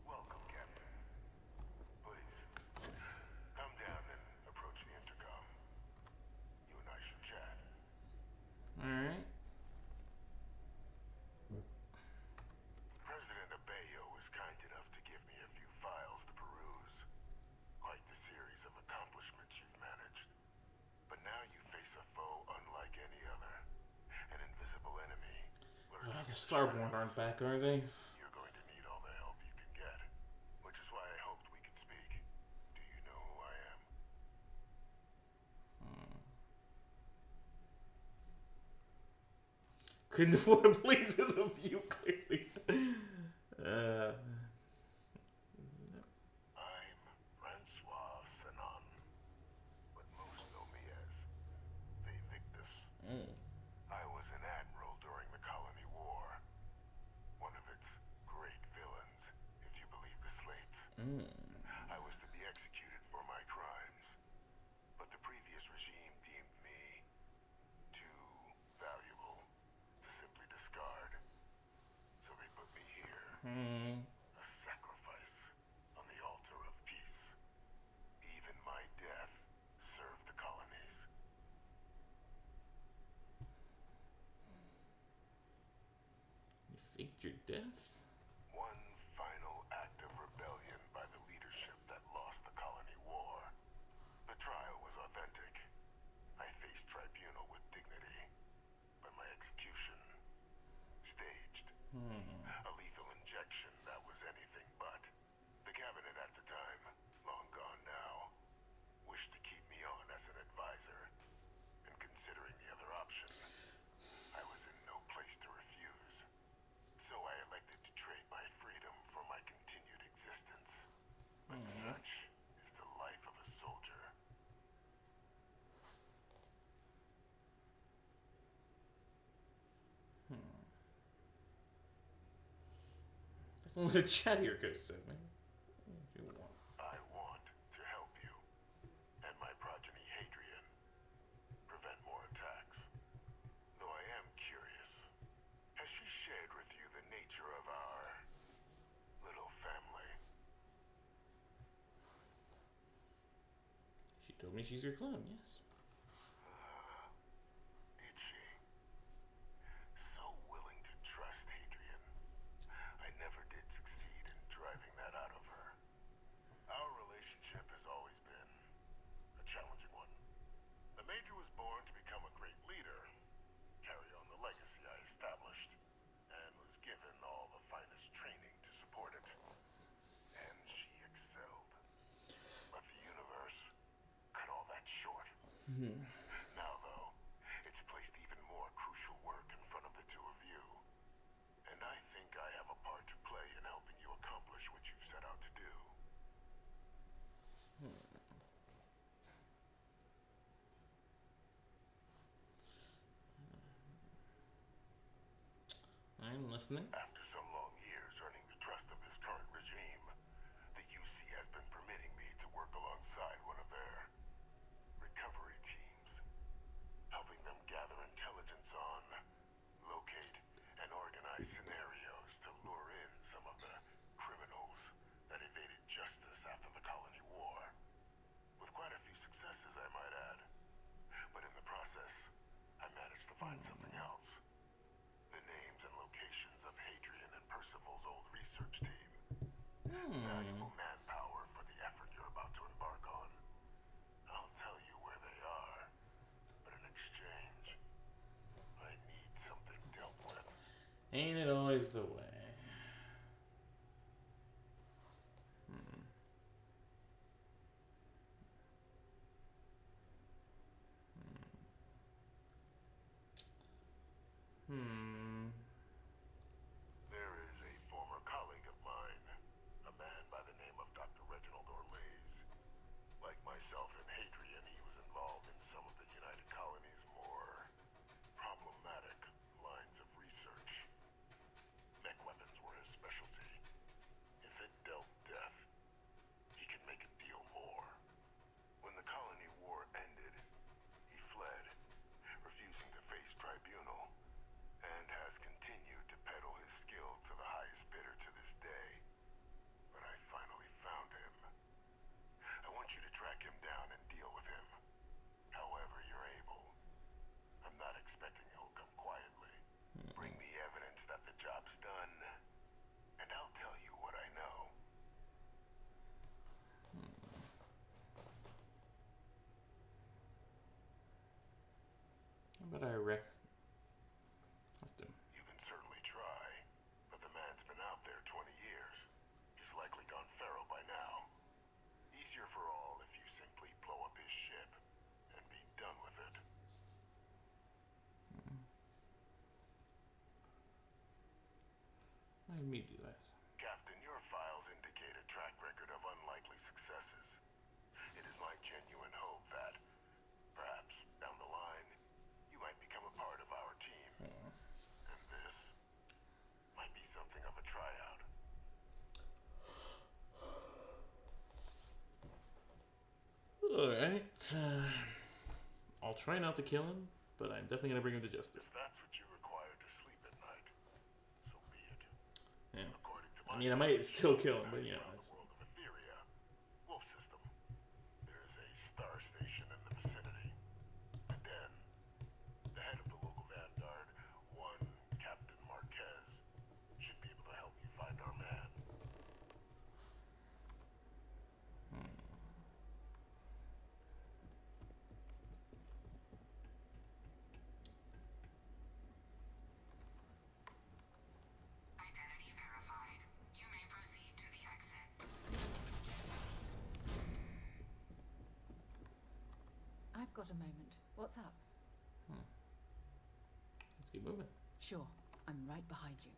Welcome, Captain. Please, come down and approach the intercom. You and I should chat. Alright. President Abeyo was kind enough to give me a few files to peruse. Quite the series of accomplishments you've managed. But now you face a foe unlike any other. An invisible enemy. The Starborn aren't back, are they? You're going to need all the help you can get. Which is why I hoped we could speak. Do you know who I am? Couldn't afford a place with a view, clearly. I'm Francois Fanon, but most know me as Victus. I was an admiral during the Colony War. One of its great villains, if you believe the slates. I was to be executed for my crimes, but the previous regime deemed me too valuable to simply discard. So they put me here. A sacrifice on the altar of peace. Even my death served the colonies. You faked your death? A lethal injection that was anything but. The cabinet at the time, long gone now, wished to keep me on as an advisor. And considering the other option, I was in no place to refuse. So I elected to trade my freedom for my continued existence. But such is the life of a soldier. The chat here goes to me. If you want. I want to help you and my progeny Hadrian prevent more attacks. Though I am curious, has she shared with you the nature of our little family? She told me she's your clone, yes. Did she? So willing to trust Hadrian. I never did succeed in driving that out of her. Our relationship has always been a challenging one. The Major was born to become a great leader, carry on the legacy I established, and was given all the finest training to support it. And she excelled. But the universe cut all that short. Now, though, it's placed even more crucial work in front of the two of you. And I think I have a part to play in helping you accomplish what you've set out to do. I'm listening. After some long years earning the trust of this current regime, the UC has been permitting me to work alongside one of their recovery teams, helping them gather intelligence on, locate, and organize scenarios to lure in some of the criminals that evaded justice after the colony war. With quite a few successes, I might add. But in the process, I managed to find something else. The names and locations of Hadrian and Percival's old research team. Valuable manpower for the effort you're about to embark on. I'll tell you where they are, but in exchange, I need something dealt with. Ain't it always the way? There is a former colleague of mine, a man by the name of Dr. Reginald Orlaise. Like myself and Hadrian, he was involved in some of the United Colony's more problematic lines of research. Mech weapons were his specialty. If it dealt death, he could make a deal more. When the colony war ended, he fled, refusing to face tribunal, and has continued to peddle his skills to the highest bidder to this day. But I finally found him. I want you to track him down and deal with him. However you're able. I'm not expecting he'll come quietly. Bring me evidence that the job's done, and I'll tell you what I know. How about I rest? You can certainly try, but the man's been out there 20 years. He's likely gone feral by now. Easier for all if you simply blow up his ship and be done with it. Let me do that. Captain, your files indicate a track record of unlikely successes. It is my genuine hope that, perhaps down the line, you might become a part of our team. And this might be something of a tryout. Alright. I'll try not to kill him, but I'm definitely going to bring him to justice. If that's what you require to sleep at night, so be it. Yeah. According to I mean, I might still kill him, but you know. the world of Etheria, Wolf System, there is a star station in the vicinity. The Den. The head of the local vanguard, one Captain Marquez, should be able to help you find our man. got a moment. What's up? Let's keep moving. Sure, I'm right behind you.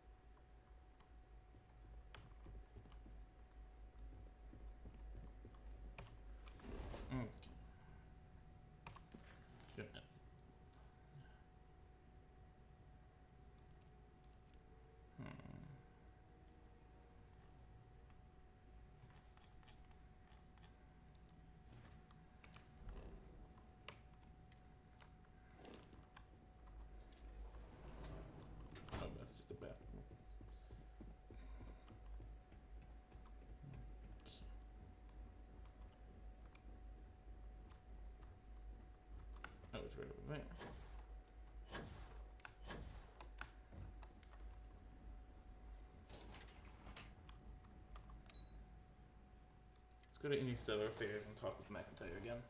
Okay. Shouldn't. Oh, that's just a bathroom. Oh, it's right over there. Let's go to Interstellar Affairs and talk with McIntyre again.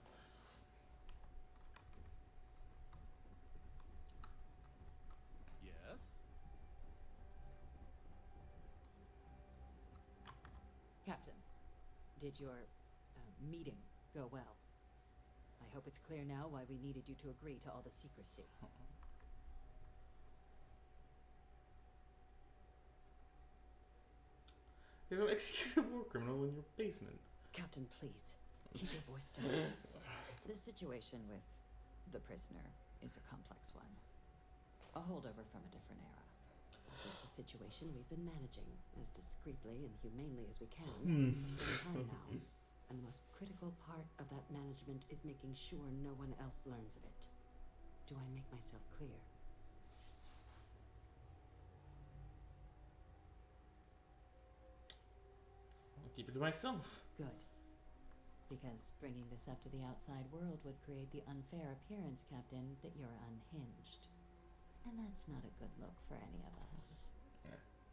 Yes? Captain, did your meeting go well? I hope it's clear now why we needed you to agree to all the secrecy. There's an executed war criminal in your basement. Captain, please, keep your voice down. This situation with the prisoner is a complex one. A holdover from a different era. It's a situation we've been managing as discreetly and humanely as we can for some time now. And the most critical part of that management is making sure no one else learns of it. Do I make myself clear? I'll keep it to myself. Good. Because bringing this up to the outside world would create the unfair appearance, Captain, that you're unhinged. And that's not a good look for any of us.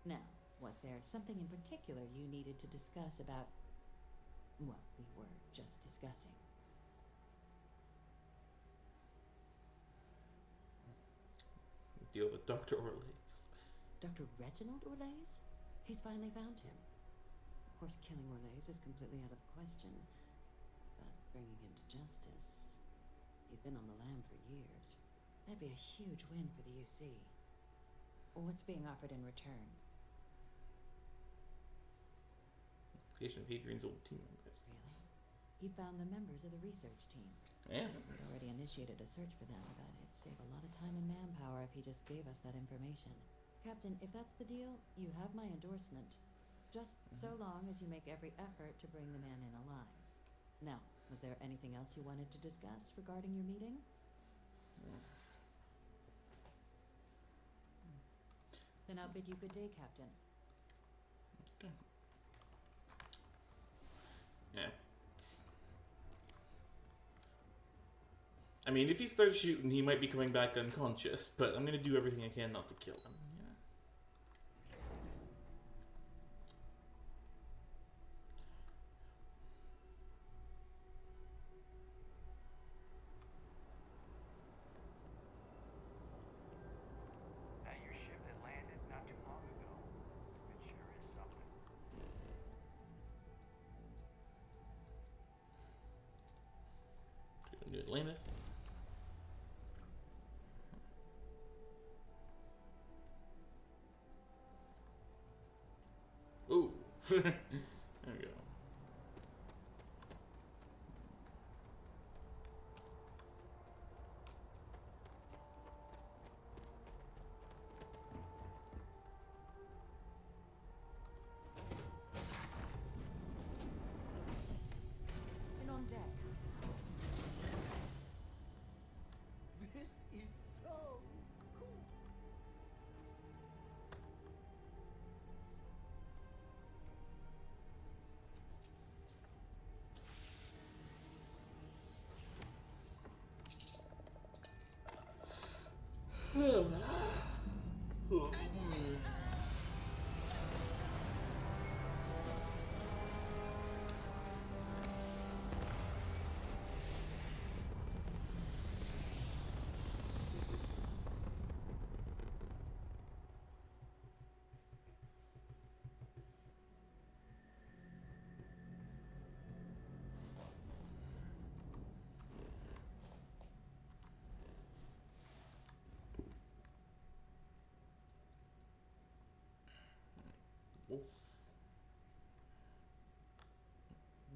Now, was there something in particular you needed to discuss about what we were just discussing? Deal with Dr. Orlays. Dr. Reginald Orlays? He's finally found him. Of course, killing Orlays is completely out of the question. But bringing him to justice... He's been on the lam for years. That'd be a huge win for the UC. What's being offered in return? Location of Hadrian's old team members. Really? He found the members of the research team. Yeah. We'd already initiated a search for them, but it'd save a lot of time and manpower if he just gave us that information. Captain, if that's the deal, you have my endorsement. Just so long as you make every effort to bring the man in alive. Now, was there anything else you wanted to discuss regarding your meeting? Then I'll bid you good day, Captain. Okay. Yeah. I mean, if he starts shooting, he might be coming back unconscious, but I'm gonna do everything I can not to kill him. That your ship that landed not too long ago. It sure is something. New Atlantis. Ooh. There we go. Captain on deck. This is so cool. Wolf.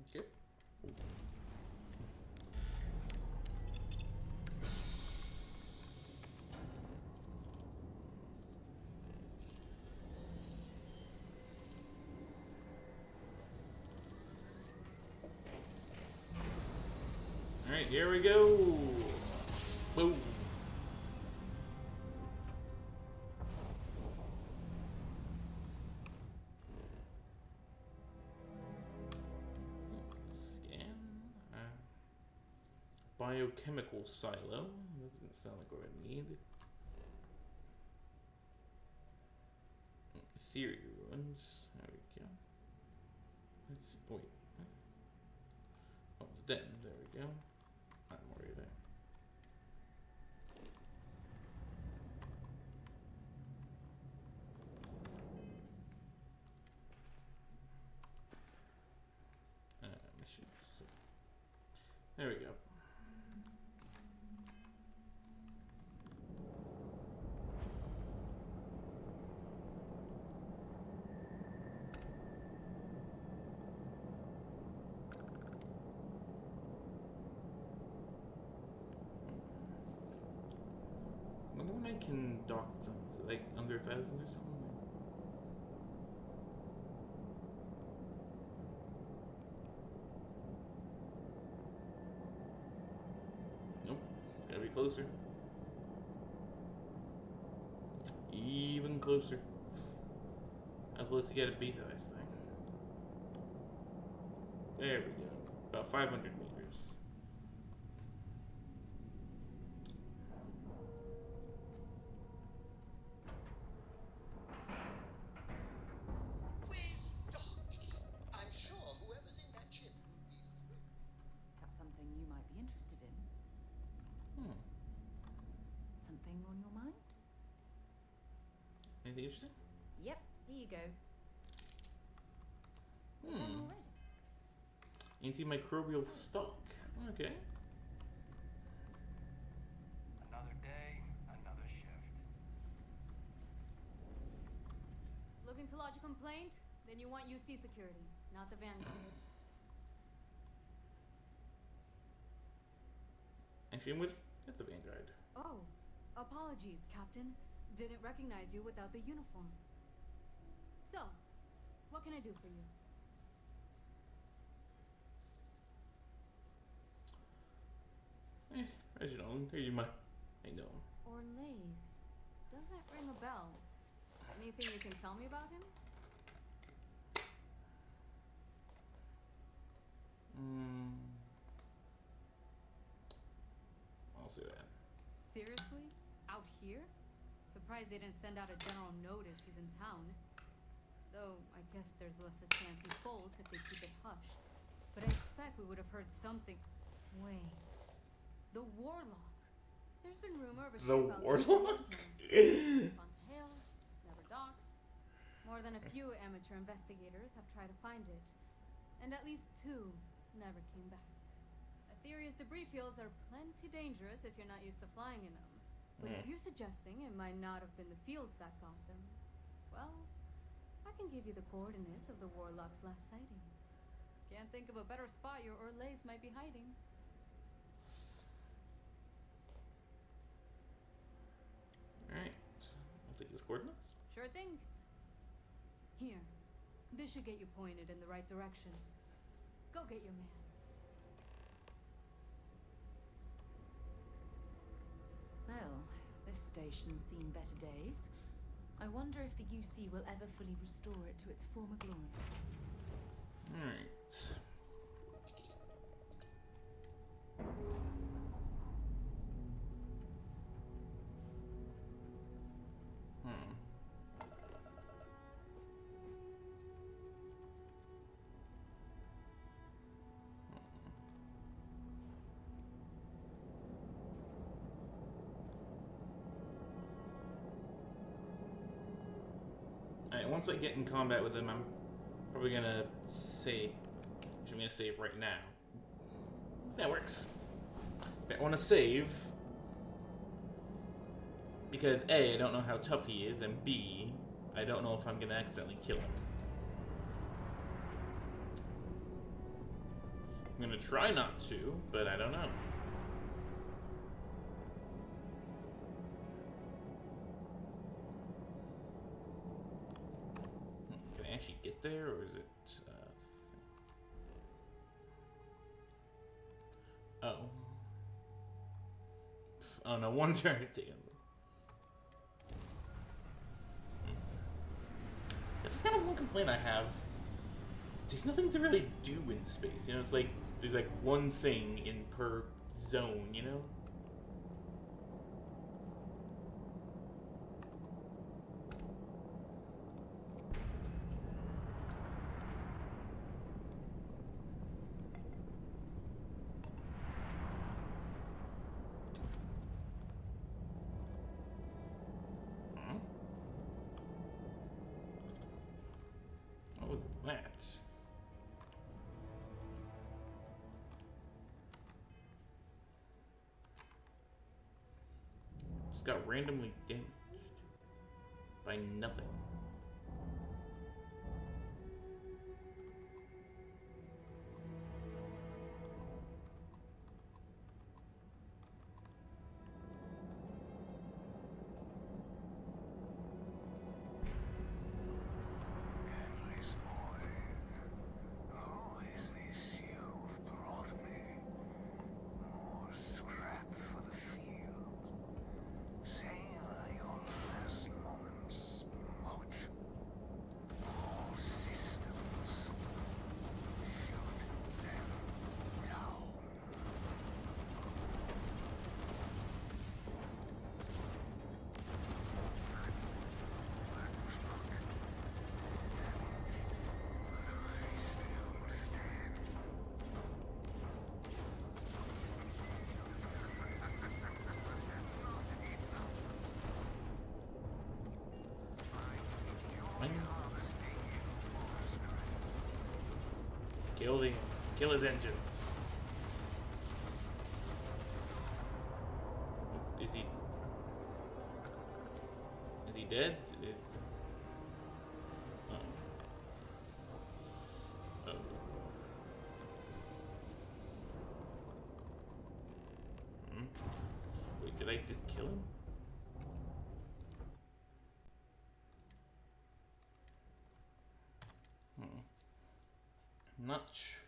Okay. Alright, here we go. Boom. Scan. Biochemical silo. That doesn't sound like what I need. Theory ruins. There we go. Let's see. Oh, wait. Oh, it's den. There we go. I'm already there. Missions. There we go. I wonder when I can dock some. Is it like under 1,000 or something? Nope. Gotta be closer. Even closer. How close you gotta be to this thing? There we go. About 500 meters. I'm sure whoever's in that ship will be thrilled. Have something you might be interested in? Something on your mind? Anything interesting? Yep, here you go. We're done already. Antimicrobial stock. Okay. Another day, another shift. Looking to lodge a complaint? Then you want UC security, not the Vanguard. Actually, I'm with the Vanguard. Oh, apologies, Captain. Didn't recognize you without the uniform. So, what can I do for you? Reginald, here you might. I know. Orlaise. Doesn't ring a bell. Anything you can tell me about him? I'll say that. Seriously? Out here? Surprised they didn't send out a general notice he's in town. Though, I guess there's less a chance he folds if they keep it hush. But I expect we would have heard something. Wait. The Warlock. There's been rumor of a The ship out Warlock? Response hails, never docks. More than a few amateur investigators have tried to find it. And at least 2 never came back. Aetherius debris fields are plenty dangerous if you're not used to flying in them. But if you're suggesting it might not have been the fields that got them, well, I can give you the coordinates of the Warlock's last sighting. Can't think of a better spot your Orlaise might be hiding. Alright. I'll take those coordinates. Sure thing. Here. This should get you pointed in the right direction. Go get your man. Well, this station's seen better days. I wonder if the UC will ever fully restore it to its former glory. Alright. Alright, once I get in combat with him, I'm probably gonna save. Actually, I'm gonna save right now. That works. I want to save because A, I don't know how tough he is, and B, I don't know if I'm gonna accidentally kill him. I'm gonna try not to, but I don't know. Can I actually get there, or is it... Oh. Oh no, one turn to take it. That's kind of one complaint I have. There's nothing to really do in space, you know? It's like, there's like one thing in per zone, you know? What was that? Just got randomly damaged by nothing. Endless boy, who is this you've brought me? More scrap for the field. Savor your last moments, Moch. All systems shoot them down. Kill his engines. Is he dead? Oh. Wait, did I just kill him? Not sure.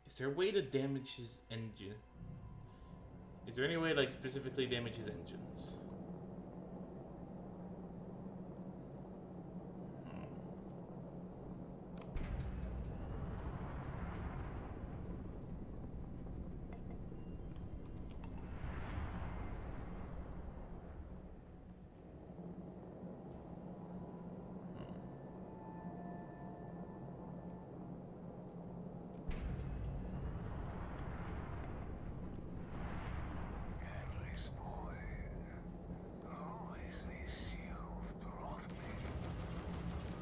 Is there a way to damage his engine? Is there any way, like, specifically damage his engines? Endless boy, who is this you've brought me?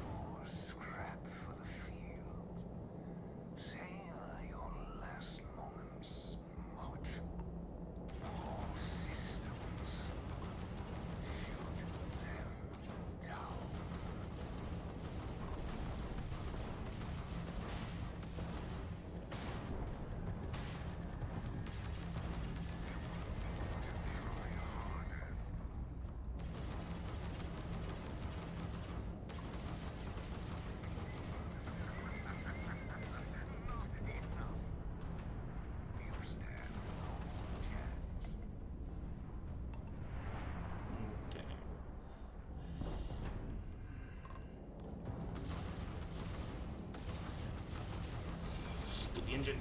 More scrap for the field. Savor your last moments, Moch. All systems shoot them down.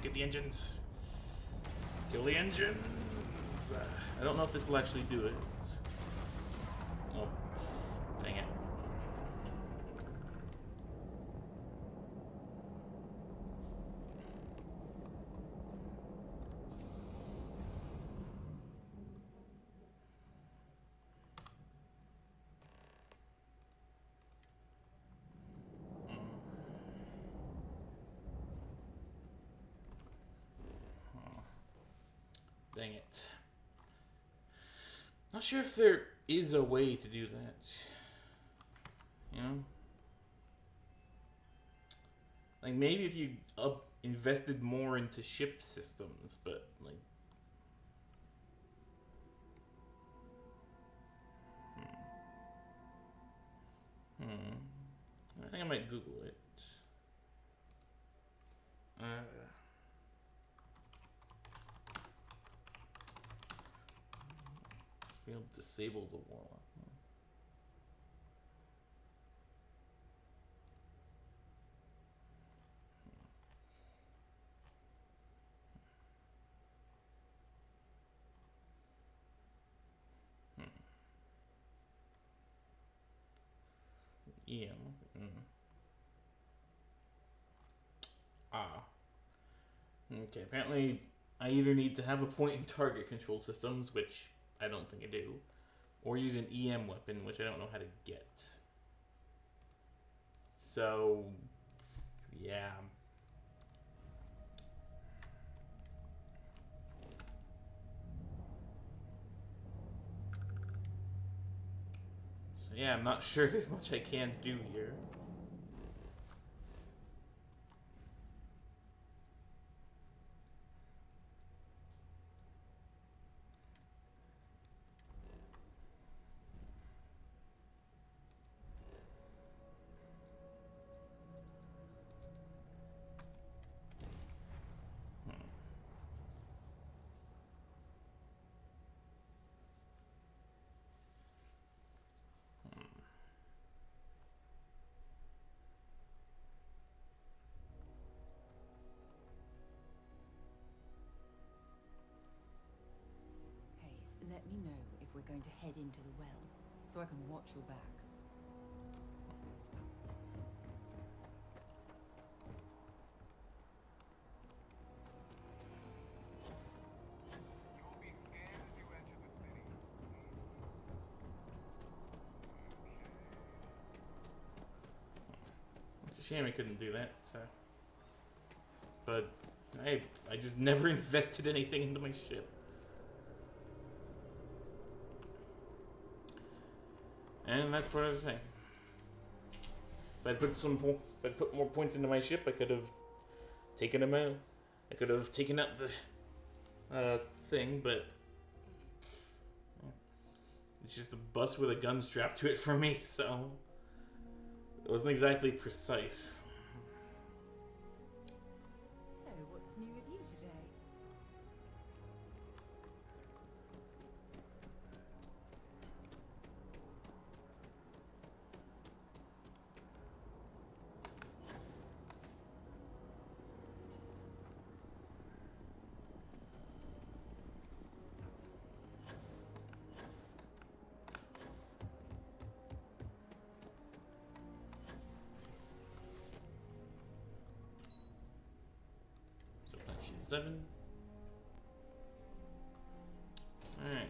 Get the engines. Kill the engines. I don't know if this will actually do it. Oh, dang it. Dang it. Not sure if there is a way to do that. You know? Like maybe if you invested more into ship systems, but like. I think I might Google it. We'll disable the wall. EM. Okay, apparently I either need to have a point and target control systems, which I don't think I do, or use an EM weapon, which I don't know how to get. So, yeah. So yeah, I'm not sure there's much I can do here. Hey, let me know if we're going to head into the well, so I can watch your back. You will be scanned as you enter the city. It's a shame I couldn't do that, so. But I just never invested anything into my ship. And that's part of the thing. If I'd put more points into my ship, I could have taken him out. I could have taken out the thing, but it's just a bus with a gun strapped to it for me, so it wasn't exactly precise. So, what's new with you today? So action 7. Alright,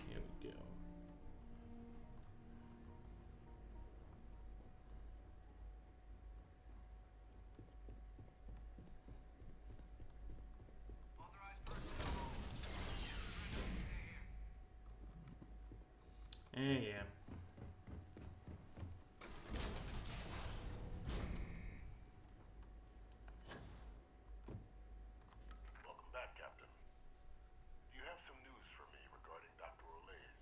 here we go. Yeah. Welcome back, Captain. Do you have some news for me regarding Dr. Olays?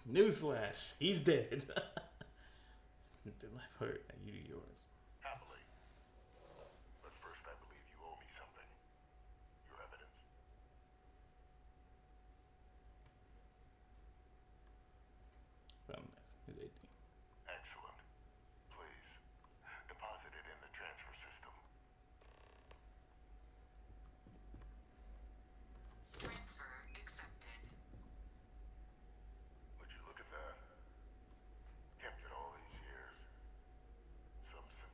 Newsflash, he's dead. Did my part, now you do yours. Happily. But first, I believe you owe me something. Your evidence. Found that. His ID. Excellent. Please, deposit it in the transfer system. Transfer accepted. Would you look at that? Kept it all these years. Some say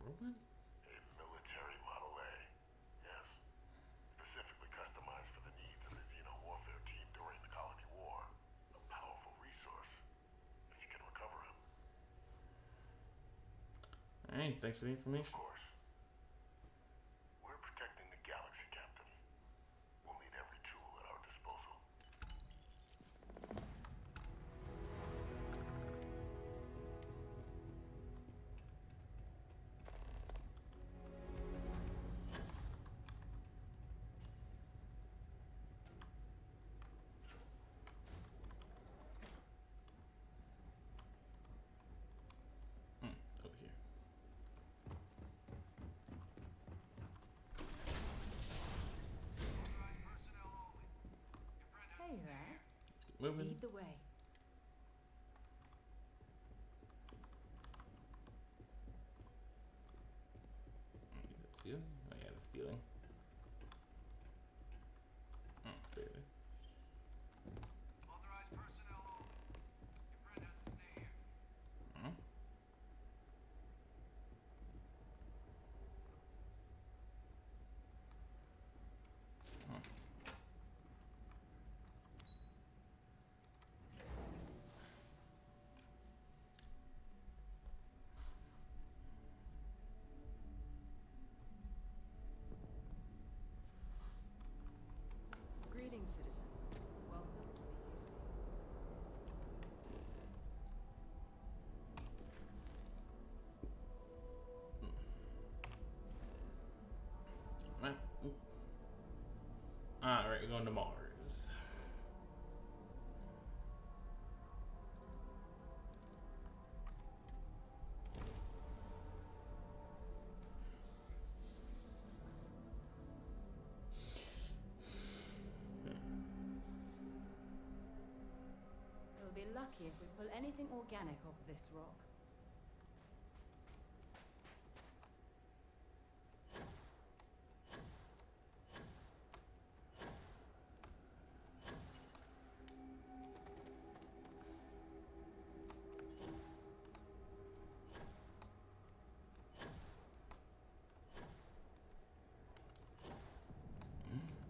Robot? A military Model A. Yes. Specifically customized for the needs of the Xeno-warfare team during the Colony War. A powerful resource, if you can recover him. Alright, thanks for the information. Of course. We're protecting the galaxy, Captain. We'll need every tool at our disposal. Over here. Hey there. Let's get moving. Lead the way. Stealing? Oh yeah, the stealing. Barely. Authorized personnel only. Your friend has to stay here. Greetings, citizen. Welcome to the UC. Alright, we're going to Mars. We'll be lucky if we pull anything organic off this rock.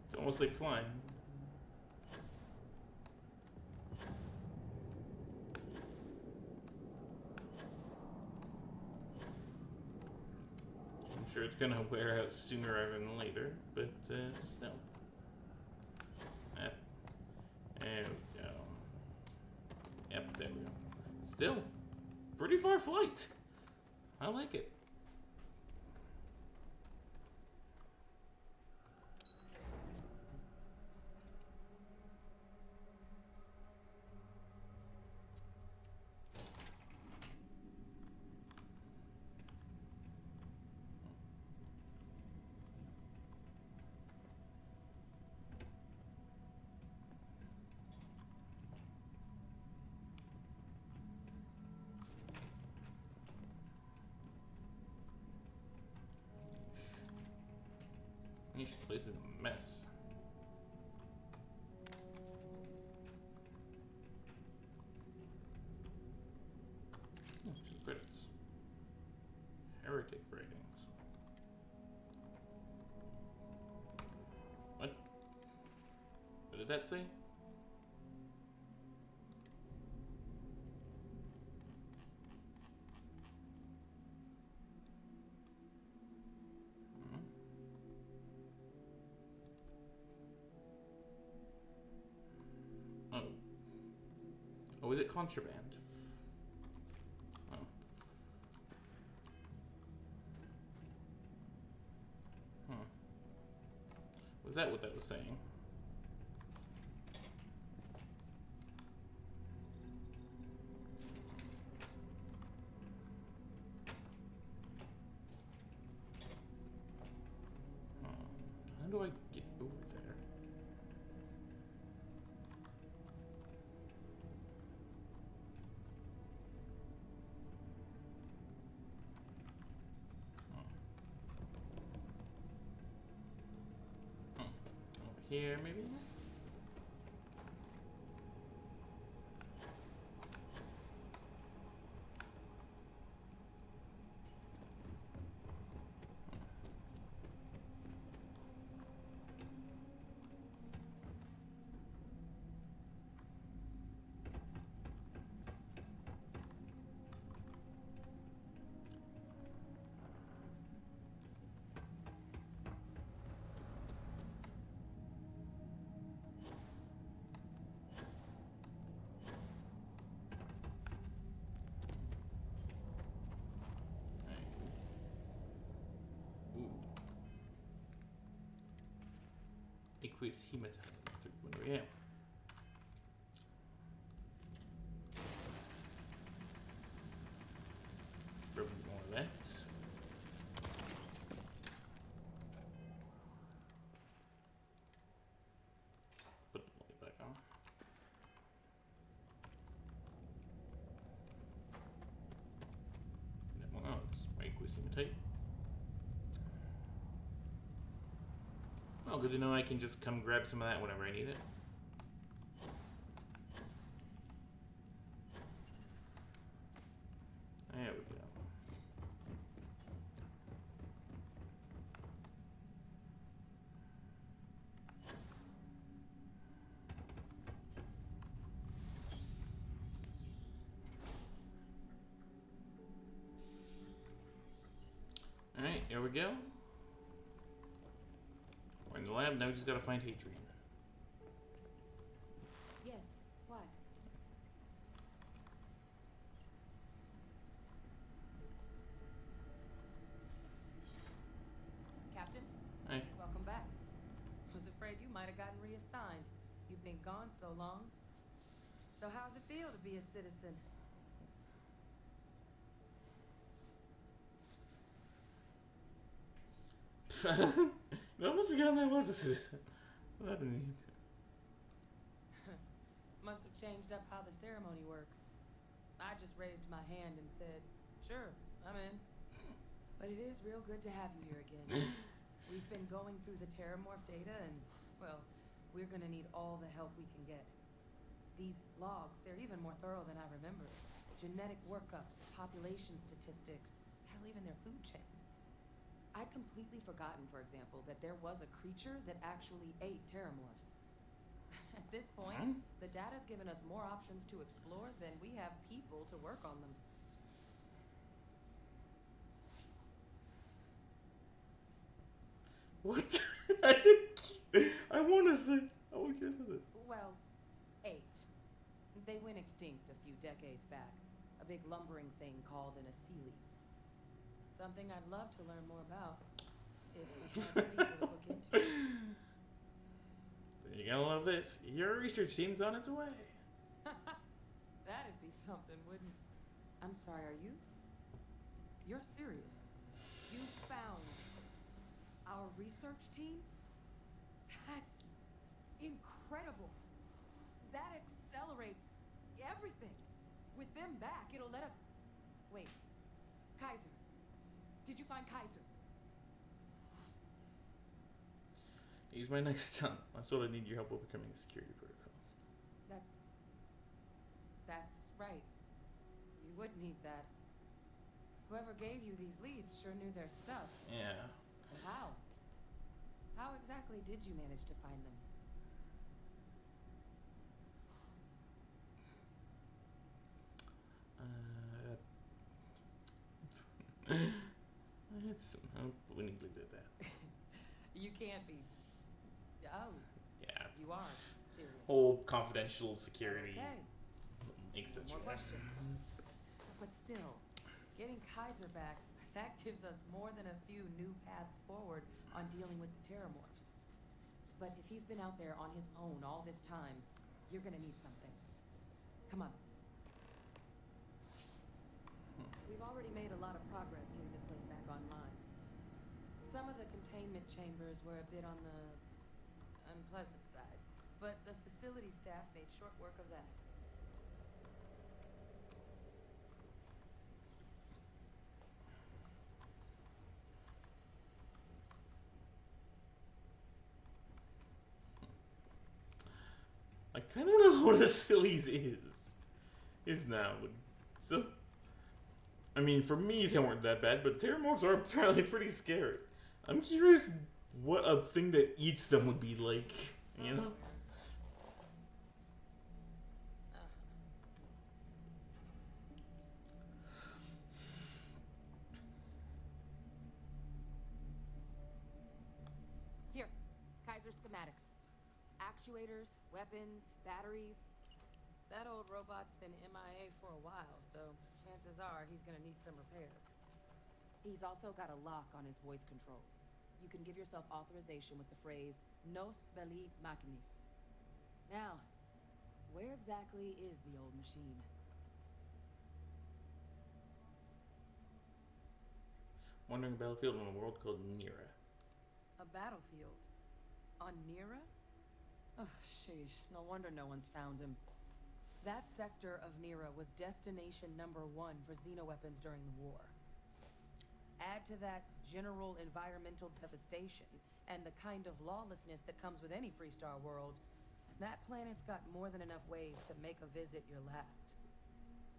It's almost like flying. I'm sure it's gonna wear out sooner rather than later, but still. Yep. There we go. Yep, there we go. Still, pretty far flight. I like it. This place is a mess. Some credits. Heretic ratings. What? What did that say? Oh, is it contraband? Oh. Was that what that was saying? How do I get over there? Over here, maybe? Aqueous hematite. Yeah. Grab more of that. Put the light back on. Oh, it's aqueous hematite. Well, good to know I can just come grab some of that whenever I need it. There we go. Alright, here we go. We're in the lab, now we just gotta find Hadrian. Yes, what? Captain? Hi. Welcome back. Was afraid you might have gotten reassigned. You've been gone so long. So how's it feel to be a citizen? I almost forgot that was a citizen. What happened? Must have changed up how the ceremony works. I just raised my hand and said, sure, I'm in. But it is real good to have you here again. We've been going through the Terrormorph data and, well, we're gonna need all the help we can get. These logs, they're even more thorough than I remember. Genetic workups, population statistics, hell, even their food chain. I'd completely forgotten, for example, that there was a creature that actually ate Terrormorphs. At this point, the data's given us more options to explore than we have people to work on them. What? I think I want to say. I want to say this. Well, 8. They went extinct a few decades back. A big lumbering thing called an Aceles. Something I'd love to learn more about. If we have people to look into. You're gonna love this. Your research team's on its way. That'd be something, wouldn't it? I'm sorry, are you? You're serious? You found our research team? That's incredible. That accelerates everything. With them back, it'll let us... Wait. Kaiser. Did you find Kaiser? He's my next son. That's what I need your help overcoming security protocols. That's right. You would need that. Whoever gave you these leads sure knew their stuff. Yeah. But how? How exactly did you manage to find them? I had some help when he did that. You can't be. Oh. Yeah. You are serious. Whole confidential security. Okay. Etc. More questions. But still, getting Kaiser back, that gives us more than a few new paths forward on dealing with the Terrormorphs. But if he's been out there on his own all this time, you're gonna need something. Come on. We've already made a lot of progress getting this place back online. Some of the containment chambers were a bit on the unpleasant side, but the facility staff made short work of that. I kind of know what a Sillies is now. So, I mean, for me, they weren't that bad, but Terrormorphs are apparently pretty scary. I'm curious what a thing that eats them would be like, you know? Here, Kaiser schematics. Actuators, weapons, batteries. That old robot's been MIA for a while, so chances are he's gonna need some repairs. He's also got a lock on his voice controls. you can give yourself authorization with the phrase Nos Belli Machinis. Now, where exactly is the old machine? Wandering battlefield on a world called Nira. A battlefield? On Nira? Ugh, sheesh. No wonder no one's found him. That sector of Nira was destination number 1 for xenoweapons during the war. Add to that general environmental devastation and the kind of lawlessness that comes with any Freestar world, and that planet's got more than enough ways to make a visit your last.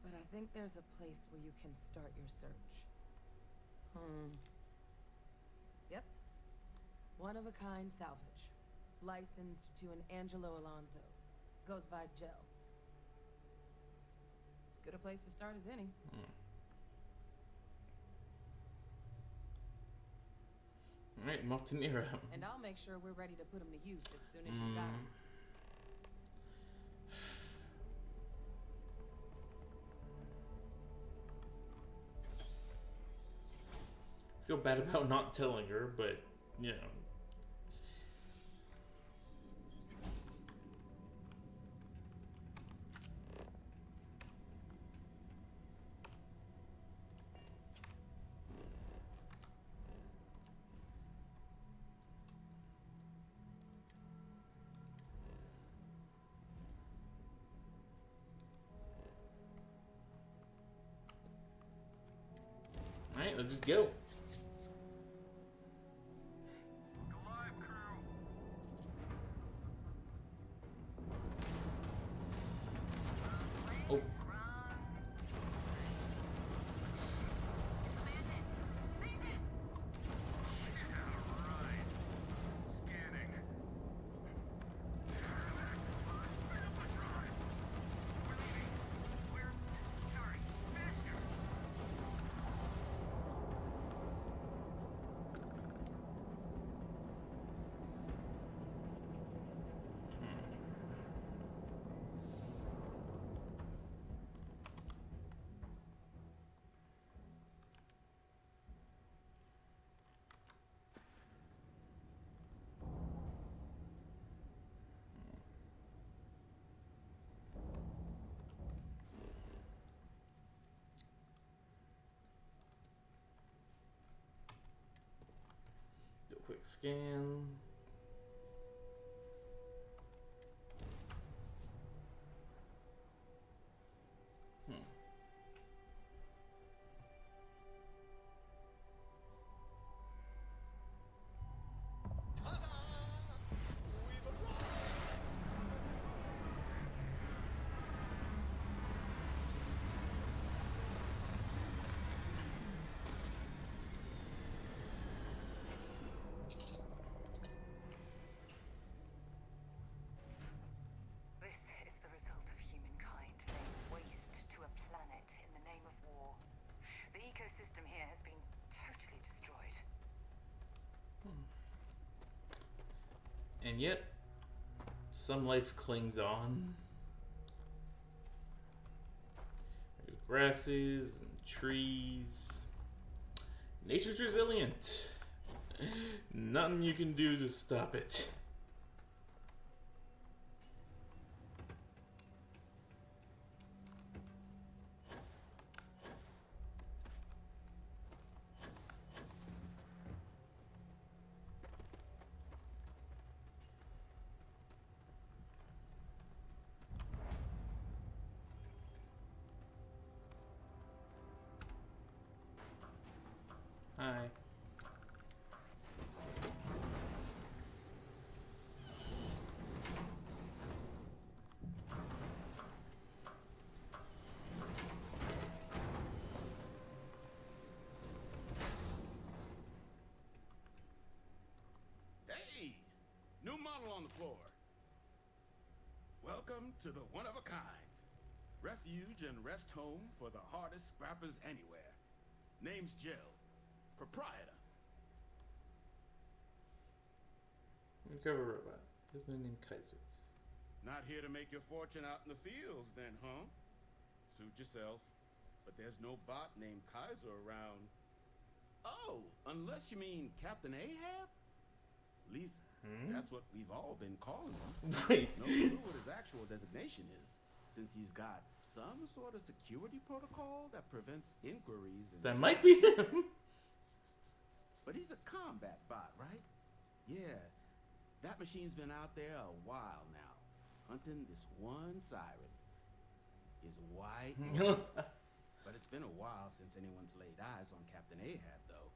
But I think there's a place where you can start your search. Yep. One-of-a-kind salvage. Licensed to an Angelo Alonso. Goes by Gel. As good a place to start as any. Alright, I'm off to Nira. And I'll make sure we're ready to put him to use as soon as you got him. Feel bad about not telling her, but, you know. Alright, let's just go. Oh. Do a quick scan. This is the result of humankind laying waste to a planet in the name of war. The ecosystem here has been totally destroyed. And yet, some life clings on. There's grasses and trees. Nature's resilient. Nothing you can do to stop it. Hi. Hey! New model on the floor. Welcome to the one-of-a-kind. Refuge and rest home for the hardest scrappers anywhere. Name's Jill. Proprietor. Undercover robot. There's no name Kaiser. Not here to make your fortune out in the fields then, huh? Suit yourself. But there's no bot named Kaiser around. Oh, unless you mean Captain Ahab? That's what we've all been calling him. Wait. No clue what his actual designation is, since he's got some sort of security protocol that prevents inquiries. And That might be him. But he's a combat bot, right? Yeah. That machine's been out there a while now, hunting this one siren. His white wolf. But it's been a while since anyone's laid eyes on Captain Ahab, though.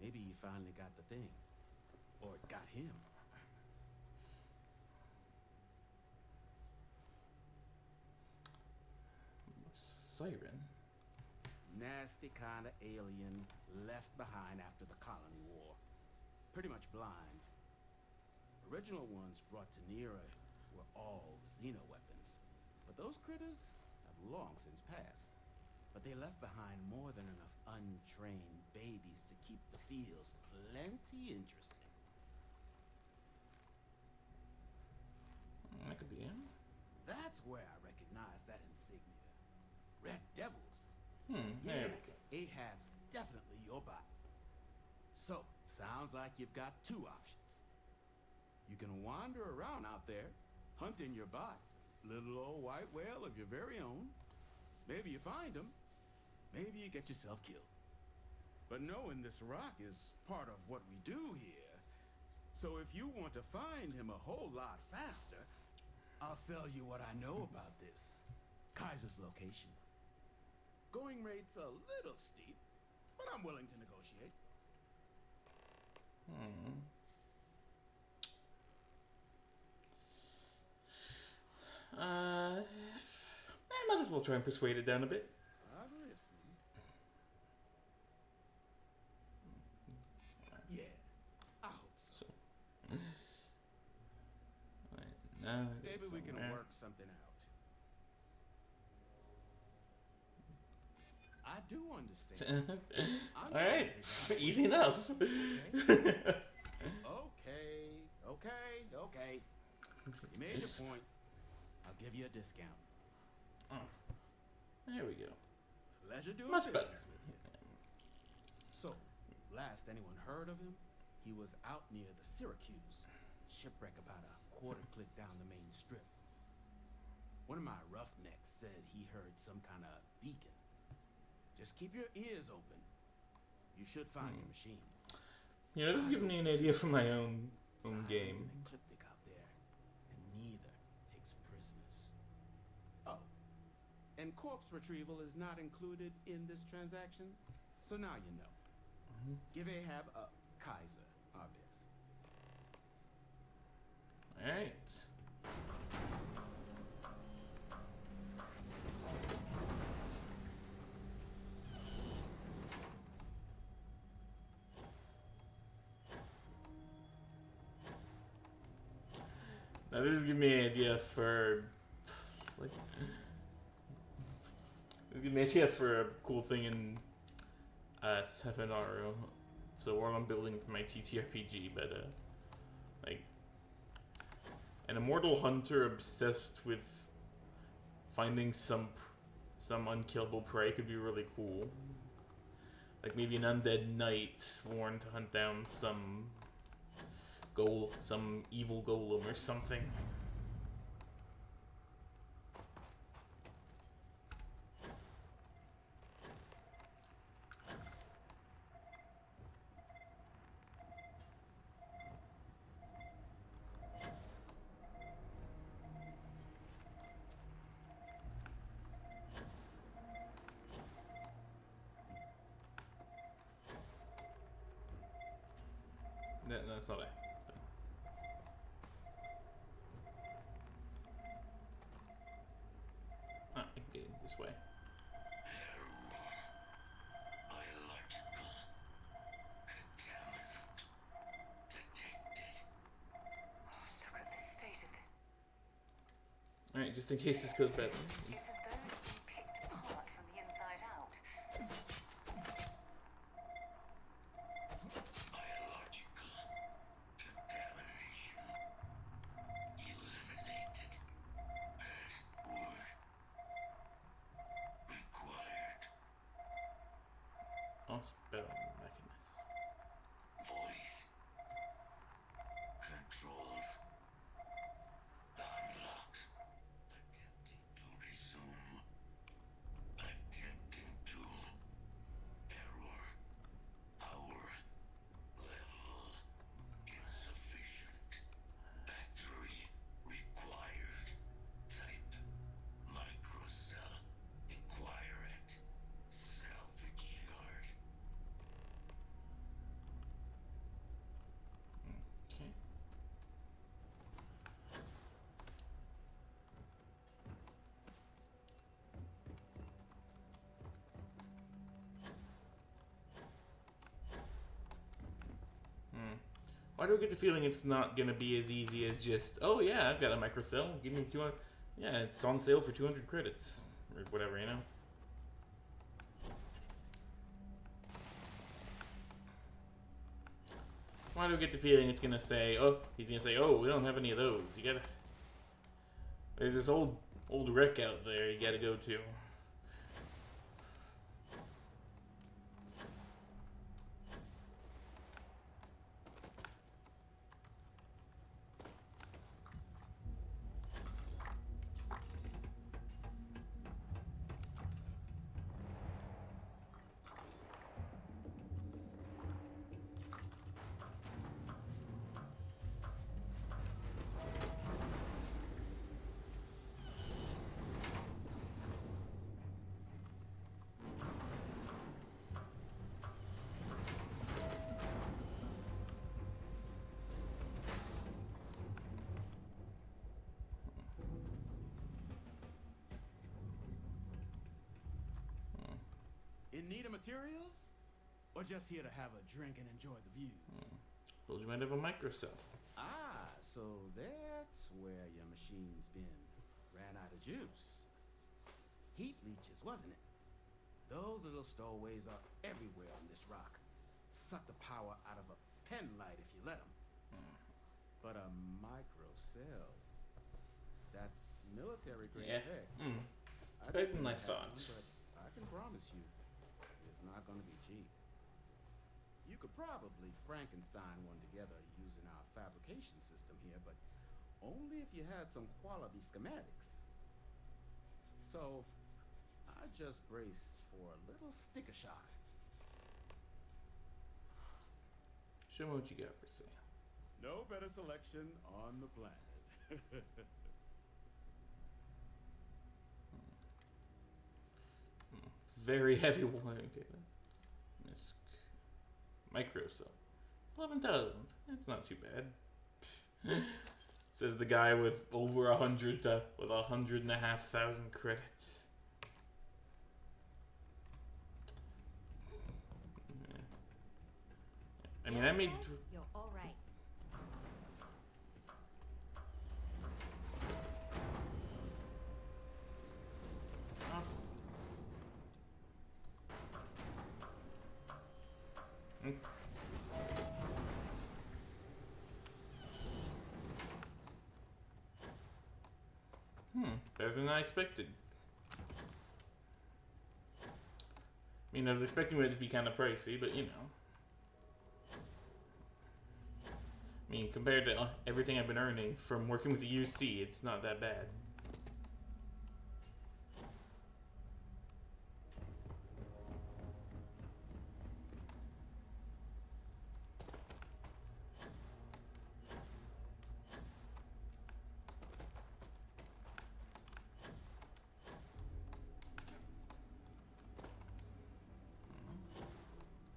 Maybe he finally got the thing. Or it got him. Siren. Nasty kind of alien left behind after the Colony War. Pretty much blind. Original ones brought to Nera were all xeno-weapons. But those critters have long since passed. But they left behind more than enough untrained babies to keep the fields plenty interesting. That could be him. That's where I recognize that insignia. Red Devils. There we go. Ahab's definitely your bot. So, sounds like you've got two options. You can wander around out there, hunting your bot. Little old white whale of your very own. Maybe you find him. Maybe you get yourself killed. But knowing this rock is part of what we do here. So if you want to find him a whole lot faster, I'll sell you what I know about this. Kaiser's location. Going rate's a little steep, but I'm willing to negotiate. I might as well try and persuade it down a bit. I'm listening. Yeah, I hope so. Right, now Maybe we can somewhere. work something out. I do understand. I'm All right, trying to figure out easy enough. Okay. You made your point. I'll give you a discount. Oh, there we go. Pleasure doing Much business better. with you. So, last anyone heard of him, he was out near the Syracuse. Shipwreck about a quarter click down the main strip. One of my roughnecks said he heard some kind of beacon. Just keep your ears open. You should find your machine. You know, this is giving me an idea for my own game. An ecliptic out there, and neither takes prisoners. Oh, and corpse retrieval is not included in this transaction, so now you know. Give Ahab a Kaiser, our best. All right. Now this is giving me an idea for, like, this is giving me an idea for a cool thing in Sevenaru. So what I'm building for my TTRPG, but like an immortal hunter obsessed with finding some unkillable prey could be really cool. Like maybe an undead knight sworn to hunt down some evil golem or something. No, that's not it. I can get in this way. Alright, just in case this goes bad. Off-spell mechanism. Voice. Control. Why do I get the feeling it's not gonna be as easy as just, oh yeah, I've got a microcell, give me 200, yeah, it's on sale for 200 credits, or whatever, you know? Why do I get the feeling it's gonna say, oh, he's gonna say, oh, we don't have any of those, you gotta, there's this old wreck out there you gotta go to. In need of materials? Or just here to have a drink and enjoy the views? Told you might have a microcell. Ah, so that's where your machine's been. Ran out of juice. Heat leeches, wasn't it? Those little stowaways are everywhere on this rock. Suck the power out of a pen light if you let them. But a microcell, that's military grade tech. Better than I thought. But I can promise you, it's not going to be cheap. You could probably Frankenstein one together using our fabrication system here, but only if you had some quality schematics. So, I just brace for a little sticker shock. Show me what you got for sale. No better selection on the planet. Very heavy one. Okay. Misc. Microcell. 11,000. That's not too bad. Says the guy with over 100 with 100,500 credits. I mean, I made. You're all right. Awesome. Better than I expected. I mean, I was expecting it to be kind of pricey, but you know. I mean, compared to everything I've been earning from working with the UC, it's not that bad.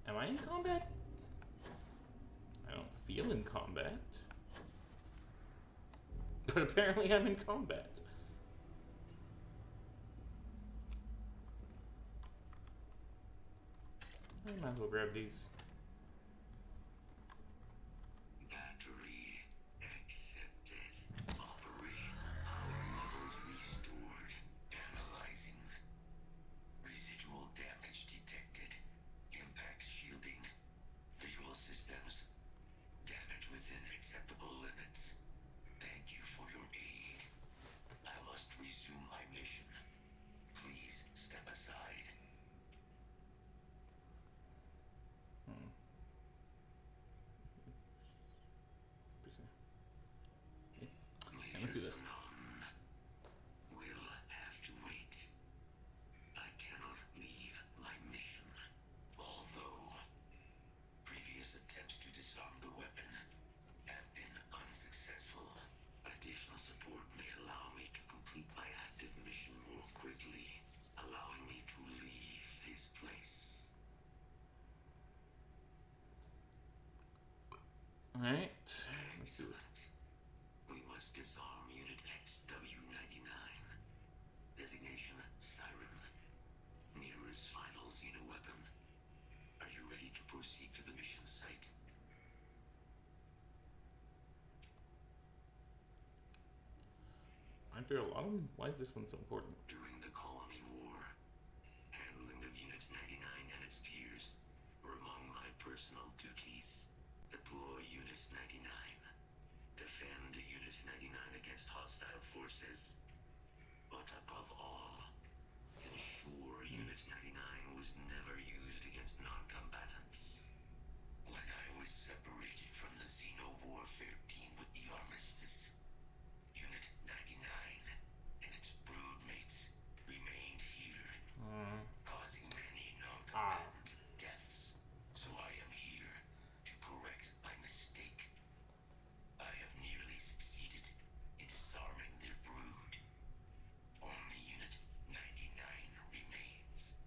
Am I in combat? I don't feel in combat. But apparently I'm in combat. I might as well grab these. Battery accepted. Operational power levels restored. Analyzing. Residual damage detected. Impact shielding. Visual systems. Damage within acceptable limits. Thank you for your aid. I must resume my mission. Please step aside. Let's do this. We'll have to wait. I cannot leave my mission. Although previous attempts to disarm the weapon have been unsuccessful, additional support may allow me to complete my active mission more quickly, allowing me to leave this place. Alright. Let's do this. We must disarm Unit XW-99. Designation Siren. Nearest final Xeno weapon. Are you ready to proceed to the mission site? clear a lot of them? Why is this one so important? During the Colony War, handling of Unit 99 and its peers were among my personal duties. Deploy Unit 99. Defend Unit 99 against hostile forces. But above all, ensure Unit 99 was never used against non-combatants. When I was separated from the Xeno-warfare team with the Armistice, Unit 99 and its broodmates remained here, causing many non-combatant deaths. So I am here to correct my mistake. I have nearly succeeded in disarming their brood. Only Unit 99 remains.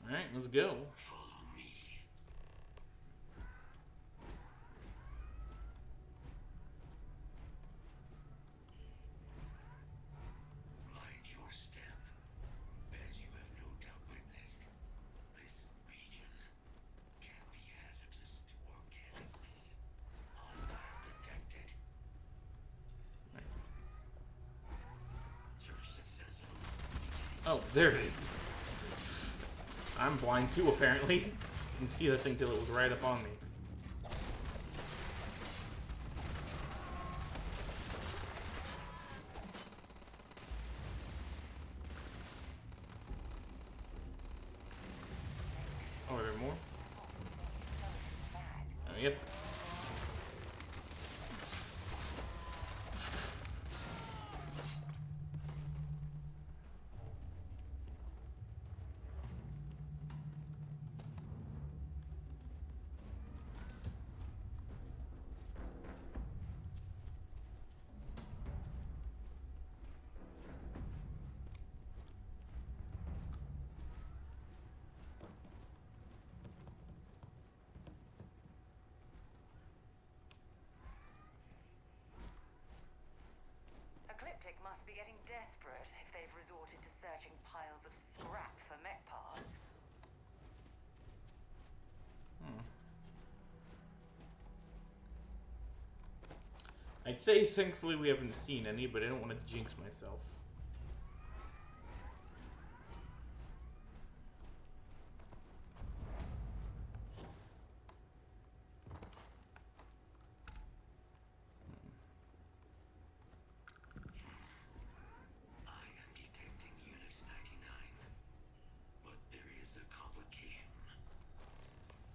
Alright, let's go. Follow me. Mind your step. As you have no doubt witnessed, this region can be hazardous to organics. Hostile detected. Search successful. Oh, there it is. I'm blind too, apparently. I didn't see that thing till it was right up on me. Oh, are there more? Oh, yep. Ecliptic must be getting desperate if they've resorted to searching piles of scrap for mech parts. I'd say thankfully we haven't seen any, but I don't want to jinx myself. I am detecting Unit 99, but there is a complication.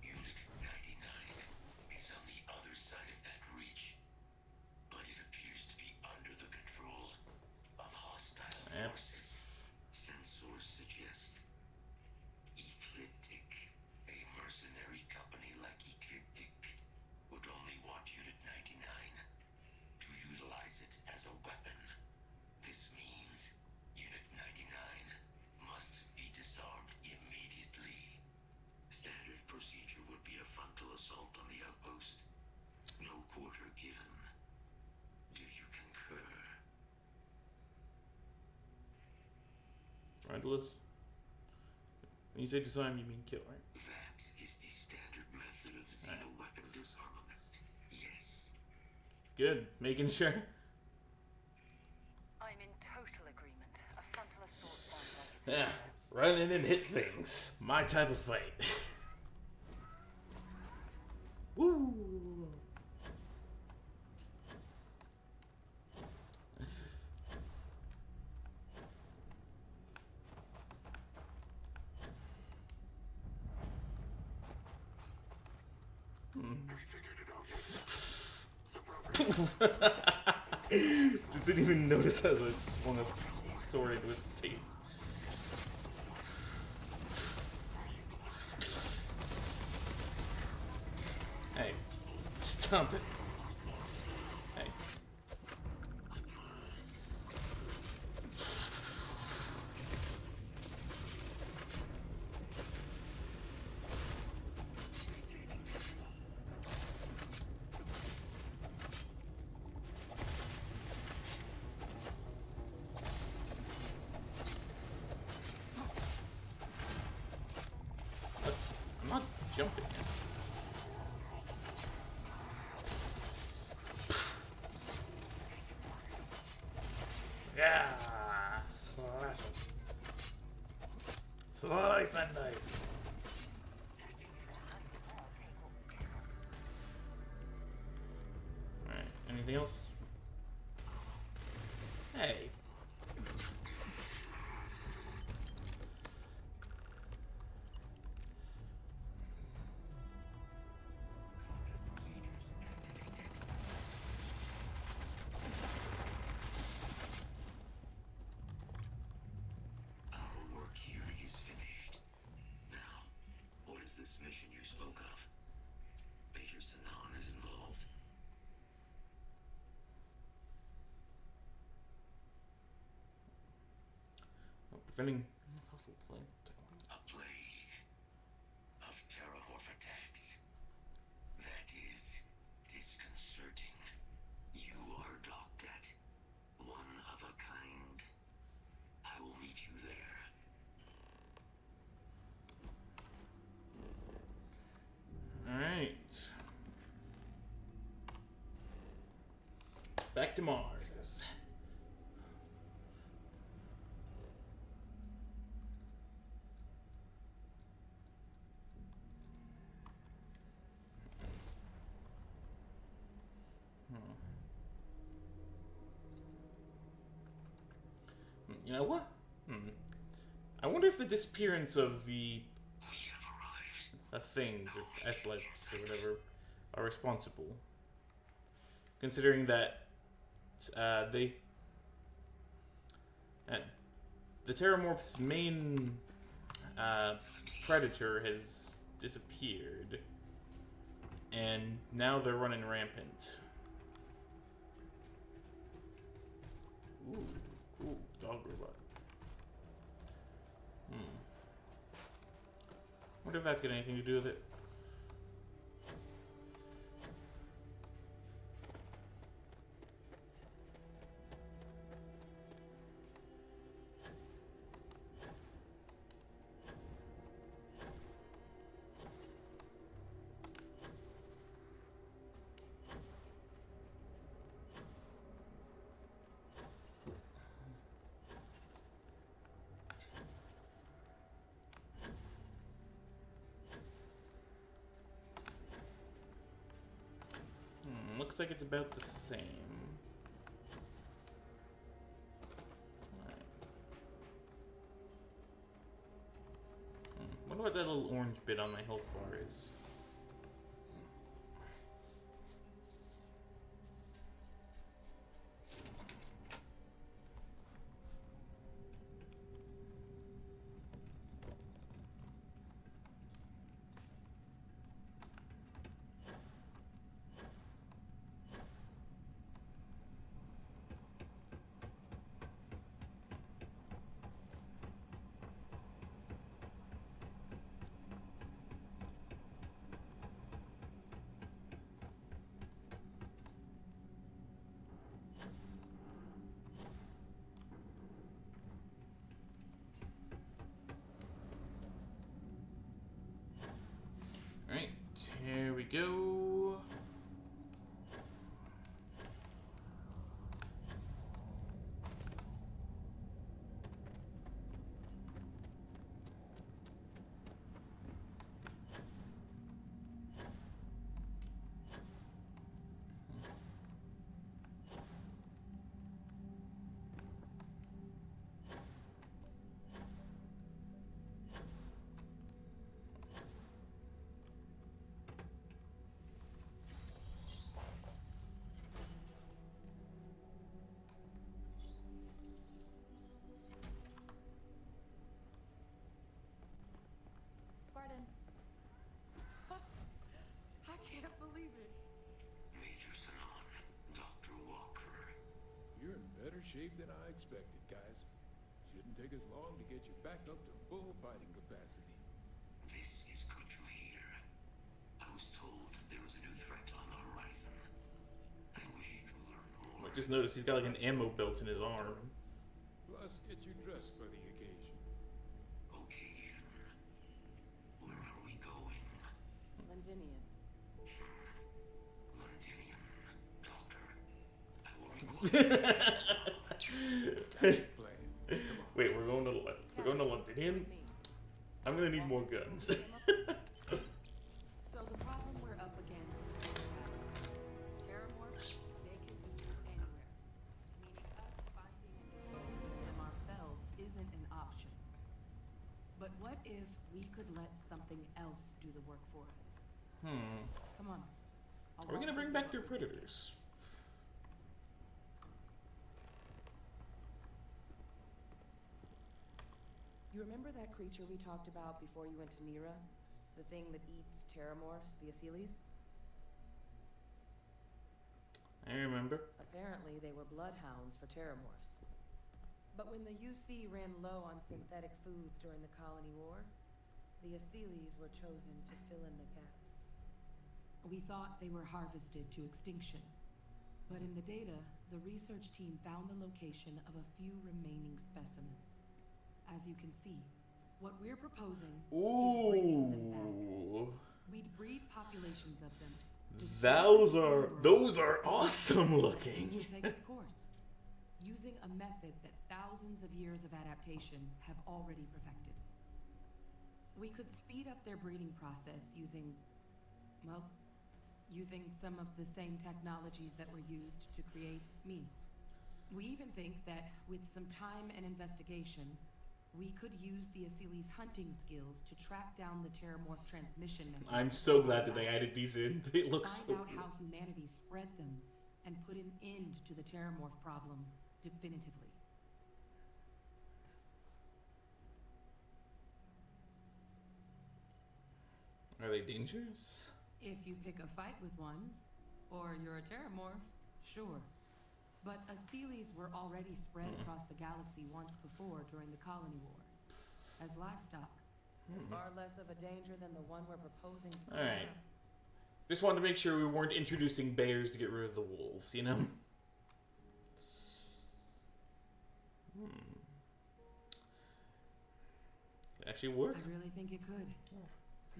Unit 99 is on the other side of that reach, but it appears to be under the control of hostile forces. Sensors suggest Ecliptic, a mercenary company like Ecliptic, would only want Unit 99 to utilize it as a weapon. This means Unit 99 must be disarmed immediately. Standard procedure would be a frontal assault on the outpost. No quarter given. Do you concur? Frontalist? When you say disarm, you mean kill, right? That is the standard method of xeno-weapon disarmament. Yes. Good. Making sure. I'm in total agreement. A frontal assault sounds like Yeah. Run in and hit things. My type of fight. Woo! Just didn't even notice how I swung a sword into his face. Hey, stop it. Hey. I'm not jumping. Slice and dice. Alright, anything else? Hey. Our work here is finished. Now, what is this mission you spoke of? Major Sanan is involved. Preventing A plague of terrormorph attacks. That is disconcerting. You are docked at one of a kind. I will meet you there. Alright. Back to Mars. You know what? I wonder if the disappearance of the things or S-lights or whatever are responsible. Considering that the Terrormorph's main predator has disappeared, and now they're running rampant. Ooh, cool dog robot. Wonder if that's got anything to do with it. Looks like it's about the same. Right. Wonder what that little orange bit on my health bar is. Alright, here we go. Pardon. I can't believe it. Major Sanan, Dr. Walker. You're in better shape than I expected, guys. Shouldn't take us long to get you back up to full fighting capacity. This is good to hear. I was told there was a new threat on the horizon. I wish to learn more. I just noticed he's got like an ammo belt in his arm. Plus, get you dressed for the occasion. Occasion? Where are we going? Londinium. Londinium, Doctor. I will report. Wait, we're going to Londinium? I'm gonna need more guns. So the problem we're up against is fast. Terrormorphs, they can be anywhere. Meaning us finding and disposing of them ourselves isn't an option. But what if we could let something else do the work for us? Come on. Are we gonna bring back their predators? You remember that creature we talked about before you went to Mira? The thing that eats terrormorphs, the Asyles? I remember. Apparently, they were bloodhounds for terrormorphs. But when the UC ran low on synthetic foods during the Colony War, the Asyles were chosen to fill in the gaps. We thought they were harvested to extinction. But in the data, the research team found the location of a few remaining specimens. As you can see, what we're proposing is bringing them back. We'd breed populations of them. Those are awesome looking. To take its course, using a method that thousands of years of adaptation have already perfected. We could speed up their breeding process using some of the same technologies that were used to create me. We even think that with some time and investigation, we could use the Asyles' hunting skills to track down the Terrormorph transmission network. I'm so glad that they added these in. They look so Find out cool. how humanity spread them and put an end to the Terrormorph problem definitively. Are they dangerous? If you pick a fight with one, or you're a Terrormorph, sure. But Asyles were already spread across the galaxy once before during the Colony War. As livestock. Far less of a danger than the one we're proposing to Alright. Just wanted to make sure we weren't introducing bears to get rid of the wolves, you know? It actually work? I really think it could.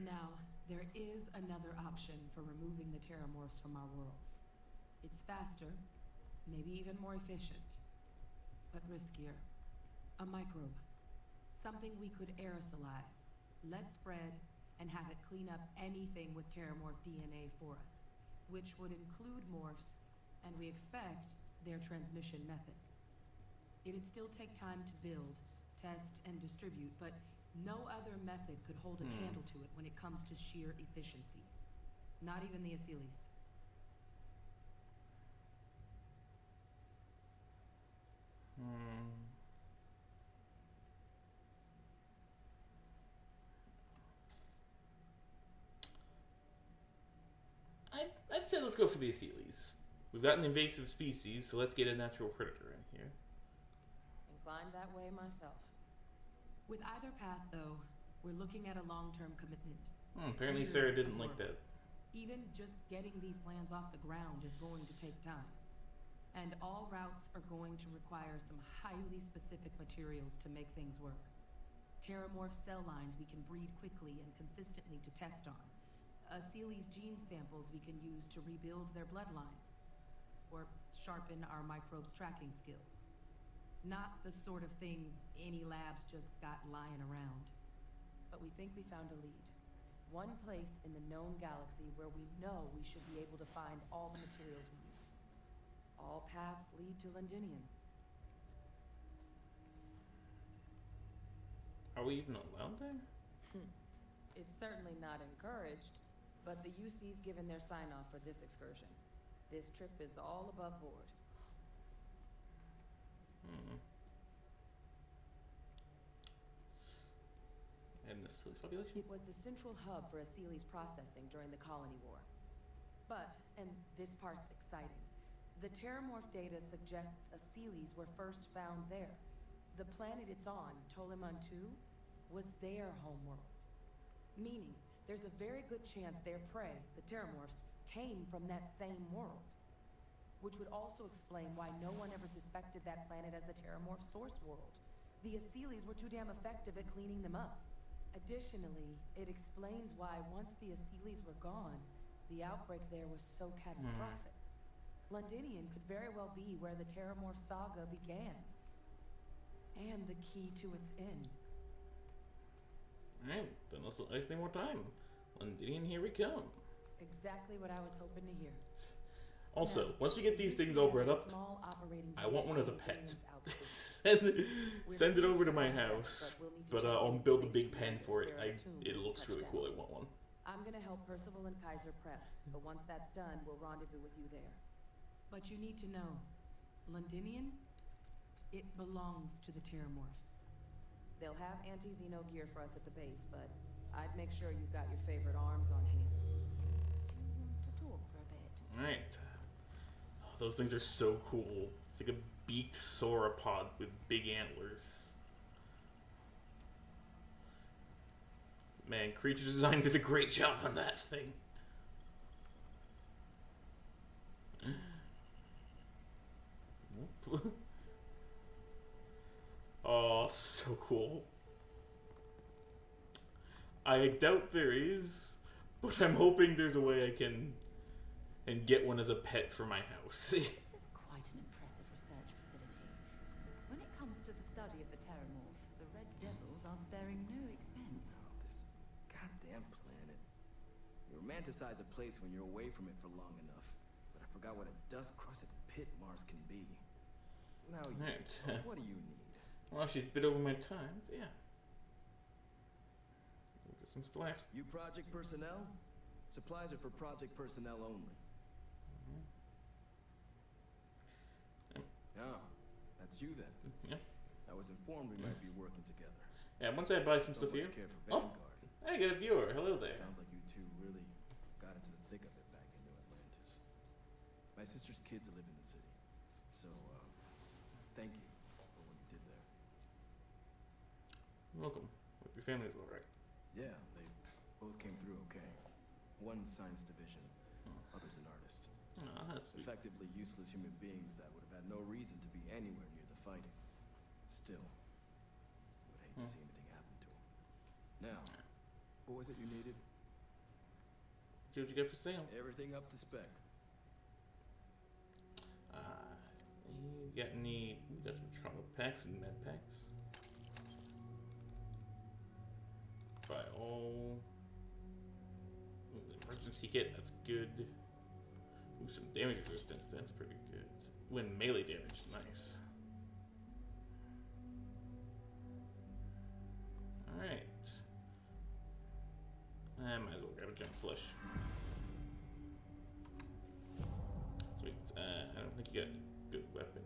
Now, there is another option for removing the Terrormorphs from our worlds. It's faster, maybe even more efficient, but riskier. A microbe. Something we could aerosolize, let spread, and have it clean up anything with Terrormorph DNA for us, which would include morphs, and we expect their transmission method. It'd still take time to build, test, and distribute, but no other method could hold a candle to it when it comes to sheer efficiency. Not even the Asyles. I'd say let's go for the Asyles. We've got an invasive species, so let's get a natural predator in here. Inclined that way myself. With either path, though, we're looking at a long-term commitment. Apparently Sarah didn't like that. Even just getting these plans off the ground is going to take time. And all routes are going to require some highly specific materials to make things work. Terrormorph cell lines we can breed quickly and consistently to test on. Asyles gene samples we can use to rebuild their bloodlines. Or sharpen our microbes' tracking skills. Not the sort of things any labs just got lying around. But we think we found a lead. One place in the known galaxy where we know we should be able to find all the materials we need. All paths lead to Londinium. Are we even allowed there? It's certainly not encouraged, but the UC's given their sign-off for this excursion. This trip is all above board. And the Asyles population? It was the central hub for Asyles processing during the Colony War. But, and this part's exciting, the Terrormorph data suggests Asyles were first found there. The planet it's on, Toliman 2, was their homeworld. Meaning, there's a very good chance their prey, the Terrormorphs, came from that same world. Which would also explain why no one ever suspected that planet as the Terrormorph source world. The Asyles were too damn effective at cleaning them up. Additionally, it explains why once the Asyles were gone, the outbreak there was so catastrophic. Londinium could very well be where the Terrormorph saga began. And the key to its end. Alright, then let's not waste any more time. Londinian, here we come. Exactly what I was hoping to hear. Also, Now, once we get these things all bred up, I want one as a pet. Send it over to my house, but I'll build a big pen for it. It looks really cool. I want one. I'm gonna help Percival and Kaiser prep, but once that's done, we'll rendezvous with you there. But you need to know, Londinian, it belongs to the Terrormorphs. They'll have anti-Xeno gear for us at the base, but I'd make sure you've got your favorite arms on hand. To talk for a bit. Alright. Oh, those things are so cool. It's like a beaked sauropod with big antlers. Man, Creature Design did a great job on that thing. Oh, so cool. I doubt there is, but I'm hoping there's a way I can and get one as a pet for my house. This is quite an impressive research facility. When it comes to the study of the Terrormorph, the Red Devils are sparing no expense. This goddamn planet. You romanticize a place when you're away from it for long enough, but I forgot what a dust-crusted pit Mars can be. Now, what do you need? Well, she's a bit over my time, so yeah. We'll get some supplies. You project personnel? Supplies are for project personnel only. Oh, that's you then. Yeah. I was informed we might be working together. Yeah, once I buy some stuff here. Oh, I got a viewer. Hello there. Sounds like you two really got into the thick of it back in New Atlantis. My sister's kids live in the city, so thank you for what you did there. Welcome. Hope your family's all right. Yeah, they both came through okay. One science division, others an artist. Oh, that's sweet. Effectively useless human beings that would have had no reason to be anywhere near the fighting. Still, would hate to see anything happen to them. Now, what was it you needed? See what you got for sale. Everything up to spec. You got some trauma packs and med packs. Buy all. Ooh, the emergency kit, that's good. Ooh, some damage resistance, that's pretty good. When melee damage, nice. Alright. I might as well grab a giant flesh. Sweet. I don't think you got good weapons.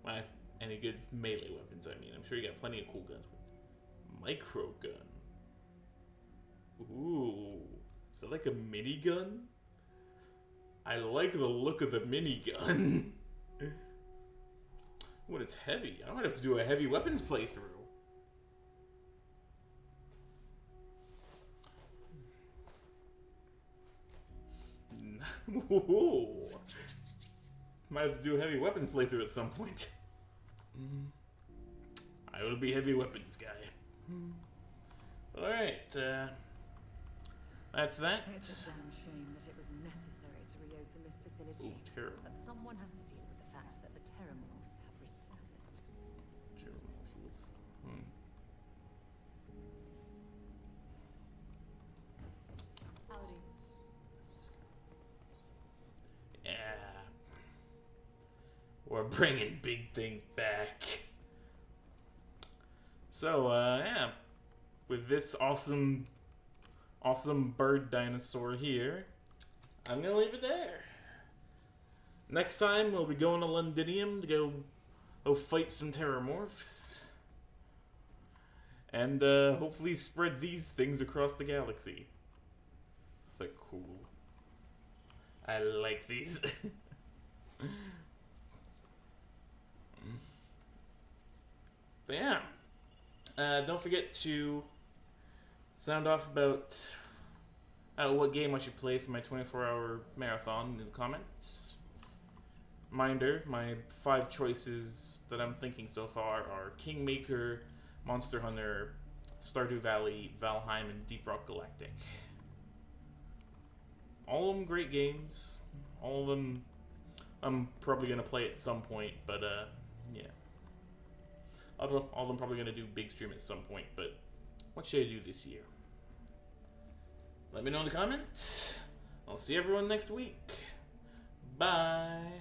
Well, any good melee weapons, I mean. I'm sure you got plenty of cool guns. Micro gun. Ooh. Is that like a minigun? I like the look of the minigun. When it's heavy. I might have to do a heavy weapons playthrough. Ooh. Might have to do a heavy weapons playthrough at some point. I will be heavy weapons guy. Alright, that's that. It's a damn shame that it was necessary to reopen this facility. Ooh, terrible. But someone has to deal with the fact that the Terrormorphs have resurfaced. Howdy. Yeah. We're bringing big things back. So, yeah. With this awesome bird dinosaur here, I'm gonna leave it there. Next time, we'll be going to Londinium to go fight some Terrormorphs. And, hopefully spread these things across the galaxy. They're cool. I like these. But yeah. Don't forget to sound off about what game I should play for my 24-hour marathon in the comments. Reminder, my 5 choices that I'm thinking so far are Kingmaker, Monster Hunter, Stardew Valley, Valheim, and Deep Rock Galactic. All of them great games. All of them I'm probably going to play at some point, but yeah. All of them probably going to do big stream at some point, but What should I do this year? Let me know in the comments. I'll see everyone next week. Bye.